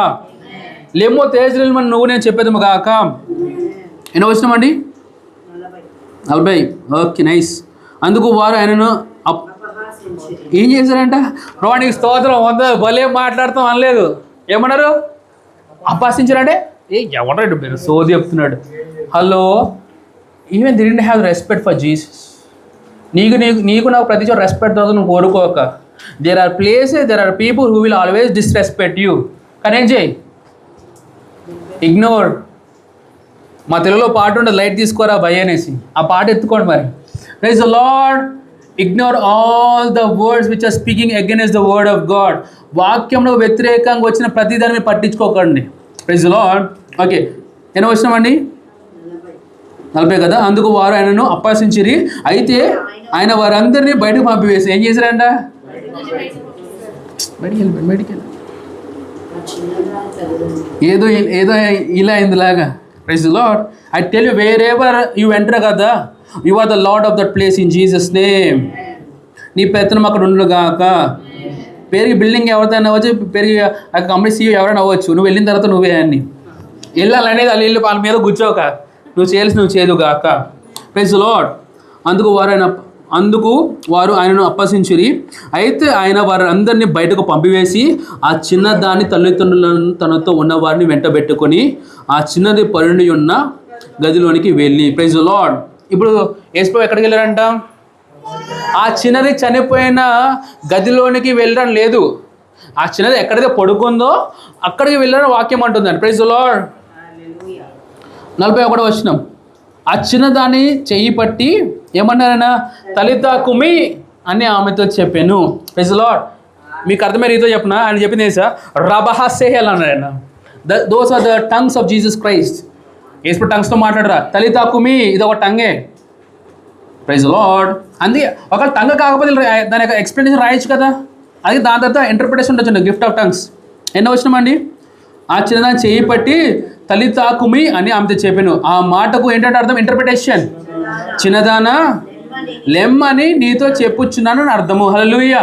లేమో తేజ నువ్వు నేను చెప్పేదము గాక. ఎన్నో వచ్చినామండి? 40. Okay, nice. అందుకు వారు ఆయనను ఏం చేశారంట? ప్రభు నీకు స్తోత్రం, భలే మాట్లాడతాం అనలేదు. ఏమన్నారు? అపహసించారంటే ఎవరు మీరు సోది చెప్తున్నాడు. Hello, even they didn't have respect for Jesus. నీకు నాకు ప్రతి చోట రెస్పెక్ట్ దొరకదు నువ్వు కోరుకోక. There are places, there are people who will always disrespect you. కానీ ఏం చేయి? ఇగ్నోర్. మా తెలుగులో పాట ఉండదు, లైట్ తీసుకోరా భయ అనేసి. ఆ పాట ఎత్తుకోండి మరి. Praise the lord. Ignore all the words which are speaking against the word of God. వాక్యంలో వ్యతిరేకంగా వచ్చిన ప్రతిదాన్ని మీరు పట్టించుకోకండి. Praise the lord. ఓకే. ఎన్నో వచ్చినామండి? 40 కదా. అందుకు వారు ఆయనను అపహసించిరి. అయితే ఆయన వారందరినీ బయటకు పంపివేసి ఏం చేశారంట? బయటికి ఏదో ఇలా అయిందిలాగా. Praise the lord. I tell you, wherever you enter కదా, you are the lord of that place in Jesus name. నీ పెత్తనం అక్కడ ఉండుగాక. పెరిగి బిల్డింగ్ ఎవరిదైనా అవ్వచ్చు, పెరిగి ఆ కంపెనీ సీఈఓ ఎవరైనా అవ్వచ్చు. నువ్వు వెళ్ళిన తర్వాత నువ్వే అన్ని వెళ్ళాలనేది వాళ్ళు వెళ్ళి వాళ్ళ మీద కూర్చోక, నువ్వు చేయాల్సి నువ్వు చేయదుగాక. Praise the lord. అందుకు వారు ఆయనను అపహసించిరి. అయితే ఆయన వారందరినీ బయటకు పంపివేసి ఆ చిన్నదాన్ని తల్లిదండ్రులను తనతో ఉన్నవారిని వెంటబెట్టుకొని ఆ చిన్నది పరుండి ఉన్న గదిలోనికి వెళ్ళి. Praise the lord. ఇప్పుడు యేసు ఎక్కడికి వెళ్ళారంట? ఆ చిన్నది చనిపోయిన గదిలోనికి వెళ్ళడం లేదు. ఆ చిన్నది ఎక్కడైతే పడుకుందో అక్కడికి వెళ్ళడం వాక్యం అంటుందండి. Praise the lord. 41వ వచనం. ఆ చిన్నదాన్ని చెయ్యి పట్టి ఏమన్నారైనా తలితా కుమి అని ఆమెతో చెప్పాను. Praise the lord. మీకు అర్థమయ్యే రీతిలో చెప్పిన ఆయన చెప్పింది ఏంటి సార్? రబహసేహల్ అన్నాడు ఆయన. Those are the tongues of Jesus Christ. యేసు టంగ్స్తో మాట్లాడరా? తలితా కుమి, ఇది ఒక టంగే. Praise the lord. అందుకే ఒకవేళ టంగ్ కాకపోతే దాని యొక్క ఎక్స్ప్లెనేషన్ రాయొచ్చు కదా. అది దాని తర్వాత ఇంటర్ప్రిటేషన్ ఉండొచ్చు, గిఫ్ట్ ఆఫ్ టంగ్స్. ఎన్నో వచ్చినామండి? ఆ చిన్నదాన్ని చేయి పట్టి తలితాకుమి అని ఆమెతో చెప్పాను. ఆ మాటకు ఏంటంటే అర్థం? ఇంటర్ప్రిటేషన్. చిన్నదానా లెమ్మని నీతో చెప్పుచున్నాను అని అర్థము. హల్లెలూయా.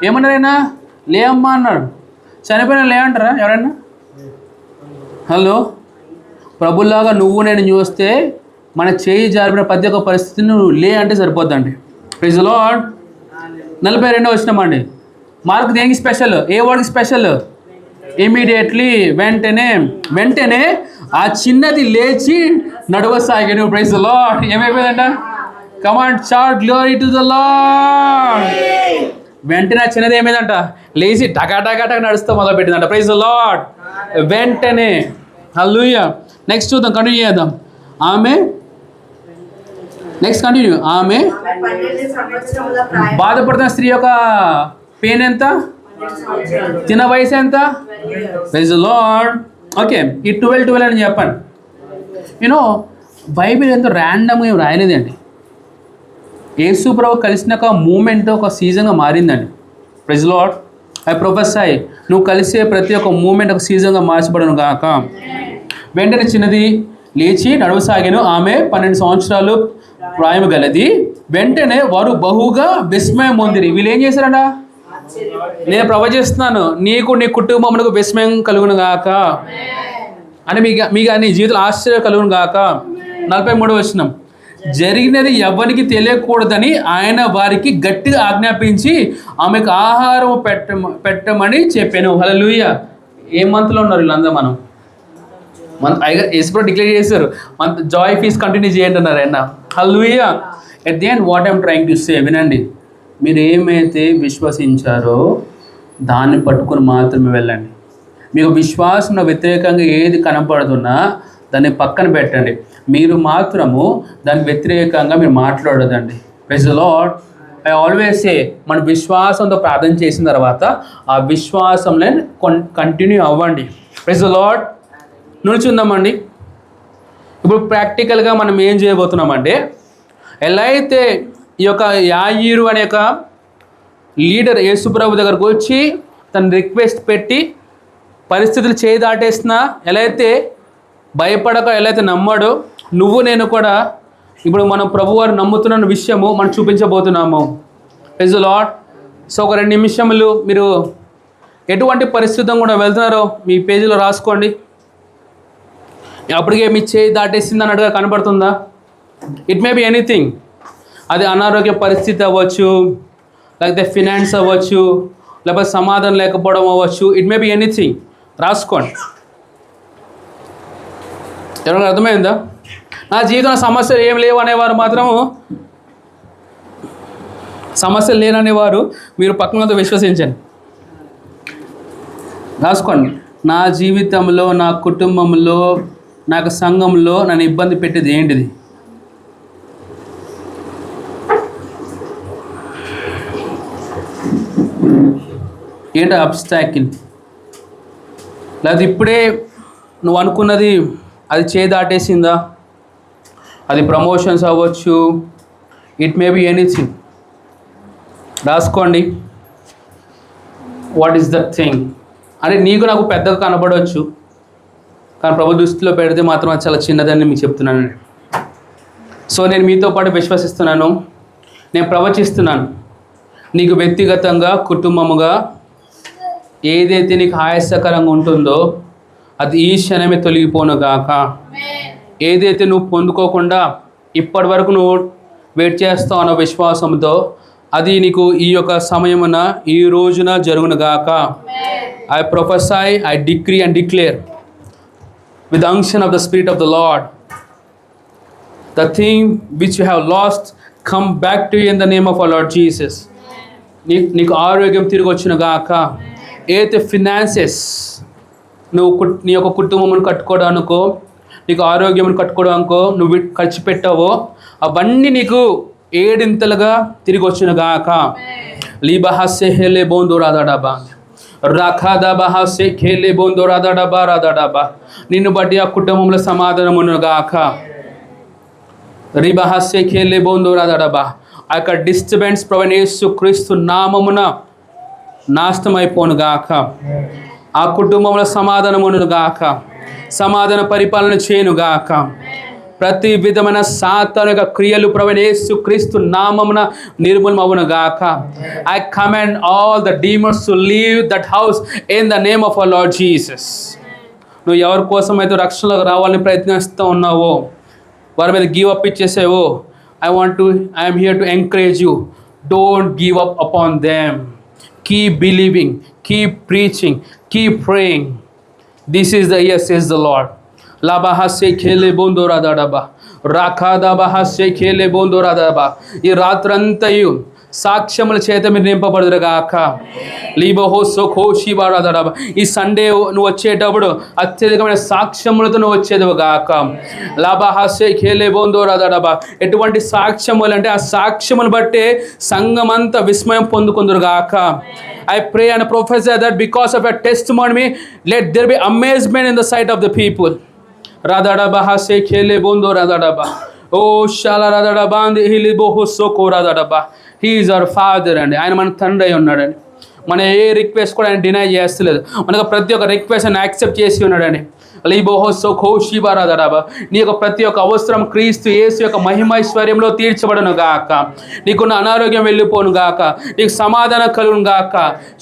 ఏమన్నారైనా? లే అమ్మా అన్నాడు. చనిపోయినా లే అంటారా ఎవరైనా? హలో, ప్రభులాగా నువ్వు నేను చూస్తే మన చేయి జారిన ప్రతి ఒక్క పరిస్థితిని నువ్వు లే అంటే సరిపోద్దండి. Praise the lord. 42వ వచనం అండి. మార్క్ దేనికి స్పెషల్? ఏ వర్డ్కి స్పెషల్? ఇమీడియట్లీ, వెంటనే ఆ చిన్నది లేచి నడవసాగాను. Praise the lord. ఏమైపోయిందంట? Come on shout glory to the lord. వెంటనే ఆ చిన్నది ఏమైందంట? లేచి టకా నడుస్తూ మొదలు పెట్టిందంట. Praise the lord. వెంటనే. హల్లెలూయా. నెక్స్ట్ చూద్దాం, కంటిన్యూ చేద్దాం. ఆమె బాధపడుతున్న స్త్రీ యొక్క పెయిన్ ఎంత? చిన్న వయసు ఎంత? Praise the lord. ఓకే, ఈ 12 అని చెప్పండి. బైబిల్ ఎంతో ర్యాండమ్గా ఏం రాయలేదండి. యేసు ప్రభు కలిసినాక మూమెంట్ ఒక సీజన్గా మారిందండి. Praise the lord. I prophesy, నువ్వు కలిసే ప్రతి ఒక్క మూమెంట్ ఒక సీజన్గా మార్చబడను గాక. వెంటనే చిన్నది లేచి నడవసాగాను. ఆమె 12 సంవత్సరాలు ప్రాయము గలది. వెంటనే వారు బహుగా విస్మయం పొందిరి. వీళ్ళు ఏం చేశారంట? నేను ప్రవచిస్తున్నాను, నీకు నీ కుటుంబమునకు విస్మయం కలుగును గాక అని, మీకు నీ జీవితంలో ఆశ్చర్యం కలుగును గాక. 43వ వచనం. జరిగినది ఎవరికి తెలియకూడదని ఆయన వారికి గట్టిగా ఆజ్ఞాపించి ఆమెకు ఆహారం పెట్టమని చెప్పాను. హల్లెలూయా. ఏ మంత్లో ఉన్నారు వీళ్ళందరూ? మనం ఎస్ప్రో డిక్లేర్ చేశారు, మంత్ జాయ్ ఫీస్ కంటిన్యూ చేయండి అన్నారు ఆయన. Hallelujah. At the end what I'm trying to say, వినండి, మీరు ఏమైతే విశ్వసించారో దాన్ని పట్టుకొని మాత్రమే వెళ్ళండి. మీకు విశ్వాసంలో వ్యతిరేకంగా ఏది కనపడుతున్నా దాన్ని పక్కన పెట్టండి. మీరు మాత్రము దానికి వ్యతిరేకంగా మీరు మాట్లాడదండి. Praise the lord. I always say, మన విశ్వాసంతో ప్రార్థన చేసిన తర్వాత ఆ విశ్వాసంలో కంటిన్యూ అవ్వండి. Praise the lord. నిల్చుందామండి. ఇప్పుడు ప్రాక్టికల్గా మనం ఏం చేయబోతున్నామంటే, ఎలా అయితే ఈ యొక్క యాయీరు అనే ఒక లీడర్ యేసుప్రభు దగ్గరకు వచ్చి తన రిక్వెస్ట్ పెట్టి పరిస్థితులు చేయి దాటేస్తున్నా, ఎలా అయితే భయపడక ఎలా అయితే నమ్మాడో, నువ్వు నేను కూడా ఇప్పుడు మనం ప్రభువారు నమ్ముతున్న విషయము మనం చూపించబోతున్నాము. Praise the lord. సో ఒక 2 నిమిషములు మీరు ఎటువంటి పరిస్థితులు కూడా వెళ్తున్నారో మీ పేజీలో రాసుకోండి. అప్పటికే మీ చేయి దాటేసింది అన్నట్టుగా కనబడుతుందా? It may be anything. అది అనారోగ్య పరిస్థితి అవ్వచ్చు, లేకపోతే ఫినాన్స్ అవ్వచ్చు, లేకపోతే సమాధానం లేకపోవడం అవ్వచ్చు. It may be anything. రాసుకోండి. ఎవరికి అర్థమైందా? నా జీవితంలో సమస్యలు ఏం లేవు అనేవారు మాత్రము, సమస్యలు లేననేవారు మీరు పక్కనతో విశ్వసించండి. రాసుకోండి. నా జీవితంలో, నా కుటుంబంలో, నాకు సంఘంలో నన్ను ఇబ్బంది పెట్టేది ఏంటిది? ఏంటి అబ్స్టాకిల్? లేదా ఇప్పుడే నువ్వు అనుకున్నది అది చేయి దాటేసిందా? అది ప్రమోషన్స్ అవ్వచ్చు, ఇట్ మే బి ఎనీథింగ్. రాసుకోండి. వాట్ ఈస్ దట్ థింగ్ అని నీకు నాకు పెద్దగా కనబడవచ్చు, కానీ ప్రభు దృష్టిలో పెడితే మాత్రం అది చాలా చిన్నదని మీకు చెప్తున్నాను. సో నేను మీతో పాటు విశ్వసిస్తున్నాను, నేను ప్రవచిస్తున్నాను. నీకు వ్యక్తిగతంగా, కుటుంబముగా ఏదైతే నీకు ఆయాసకరంగా ఉంటుందో అది ఈ క్షణమే తొలగిపోను గాక. ఏదైతే నువ్వు పొందుకోకుండా ఇప్పటి వరకు నువ్వు వెయిట్ చేస్తావు అన్న విశ్వాసంతో అది నీకు ఈ యొక్క సమయమున ఈ రోజున జరుగును గాక. I prophesy, I decree and declare with the unction of the Spirit of the Lord, the thing which you have lost come back to you in the name of our Lord Jesus. నీకు ఆరోగ్యం తిరిగి వచ్చిన గాక. ఏదైతే finances నువ్వు నీ యొక్క కుటుంబమును కట్టుకోవడానికో, నీకు ఆరోగ్యం కట్టుకోవడానికో నువ్వు ఖర్చు పెట్టావో అవన్నీ నీకు 7 ఇంతలుగా తిరిగి వచ్చిన గాక. లీబహాసే హేలే బోందోరాదాడాబా రాఖాదాబహాసే ఖేలే బోందోరాదాడాబా రాదాడాబా. నిన్ను బట్టి ఆ కుటుంబంలో సమాధానమును గాక. రిబహాసే ఖేలే బోందోరాదాడాబా. ఆ యొక్క డిస్టర్బెన్స్ ప్రభువైన యేసు క్రీస్తు నామమున నాశనమైపోను గాక. ఆ కుటుంబంలో సమాధానమును గాక, సమాధాన పరిపాలన చేయను గాక. ప్రతి విధమైన సాతాను యొక్క క్రియలు ప్రభువైన యేసు క్రీస్తు నామమున నిర్మూలమవును గాక. I command all the demons to leave that house in the name of our Lord Jesus. నువ్వు ఎవరి కోసం అయితే రక్షణలోకి రావాలని ప్రయత్నిస్తూ ఉన్నావో, వారి మీద గివ్ అప్ ఇచ్చేసావో, I'm here to encourage you. Don't give up upon them. Keep believing, keep preaching, keep praying. This is the year says the lord. లాబాహాస్య ఖేలే బోందోరాదాడబా రాఖాదాబాహాస్య ఖేలే బోందోరాదాబా. ఈ రాత్రంతయు సాక్ష్యముల చేత మీరు నింపబడుదురుగాక. లీబోహోసో ఖోషిబారాదాడబా. ఈ సండే నువ్వు వచ్చేటప్పుడు అత్యధికమైన సాక్ష్యములతో నువ్వు వచ్చేదిగాక. లాబాహాస్య ఖేలే బోందోరాదాడబా. ఎటువంటి సాక్ష్యములు అంటే ఆ సాక్ష్యములు బట్టే సంఘమంతా విస్మయం పొందుకుందురుగాక. I pray and prophesy that because of your testimony, let there be amazement in the sight of the people. Radadaba hase khele bondo radadaba. Oh shala radadaba and hilibo hosoko radadaba. He is our father and ఆయన మన తండ్రి అయి ఉన్నాడని. మన ఏ request కూడా ఆయన deny చేస్తలేదు. మనకు ప్రతి ఒక్క రిక్వెస్ట్ ఆయన యాక్సెప్ట్ చేసి ఉన్నాడని. నీ యొక్క ప్రతి ఒక్క అవసరం క్రీస్తు యేసు యొక్క మహిమైశ్వర్యంలో తీర్చబడును గాక. నీకున్న అనారోగ్యం వెళ్ళిపోను గాక. నీకు సమాధానం కలుగును గాక.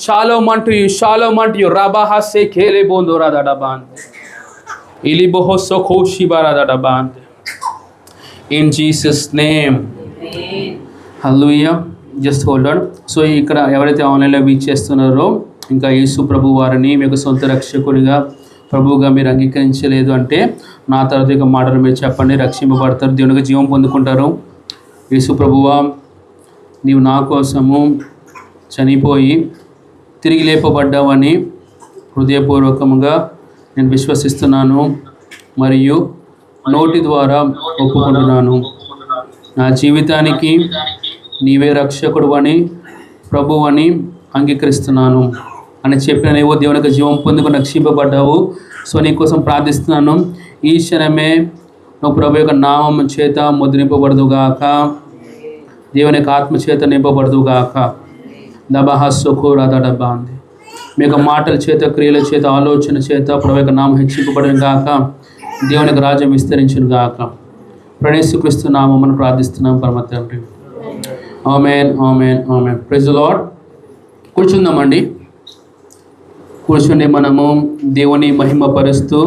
షాలోమ్ అంటూ రాబాహాసే ఖేలే బోందో రాదాడబా ఇలిబోహోసో ఖోషిబారాదాడబా. In Jesus name. Hallelujah. Just hold on. So ఇక్కడ ఎవరైతే ఆన్లైన్లో వీచ్ చేస్తున్నారో ఇంకా యేసు ప్రభు వారిని మీకు సొంత రక్షకునిగా ప్రభువుగా మీరు అంగీకరించలేదు అంటే నా తర్వాత ఇక మాటలు మీరు చెప్పండి. రక్షింపబడతారు, దేవునికి జీవం పొందుకుంటారు. యేసు ప్రభువా, నీవు నా కోసము చనిపోయి తిరిగి లేపబడ్డావని హృదయపూర్వకంగా నేను విశ్వసిస్తున్నాను మరియు నోటి ద్వారా ఒప్పుకుంటున్నాను. నా జీవితానికి నీవే రక్షకుడు అని ప్రభువు అని అంగీకరిస్తున్నాను అని చెప్పిన నీవు దేవునికి జీవం పొందుకుని రక్షింపబడ్డావు. సో నీకోసం ప్రార్థిస్తున్నాను. ఈ క్షణమే నువ్వు ప్రభు యొక్క నామం చేత ముద్రింపబడదుగాక, దేవుని యొక్క ఆత్మ చేత నింపబడదుగాక. దబహస్సుకు రాదడబ్బా అంది. మీ యొక్క మాటల చేత, క్రియల చేత, ఆలోచన చేత ప్రభు యొక్క నామం హెచ్చింపబడను గాక, దేవుని యొక్క రాజ్యం విస్తరించును గాక. ప్రణేసుక్రీస్తు నామమును ప్రార్థిస్తున్నాం పరమ తండ్రి. Amen, amen, amen. Praise the lord. కూర్చుందామండి. కూర్చుని మనము దేవుని మహిమపరుస్తూ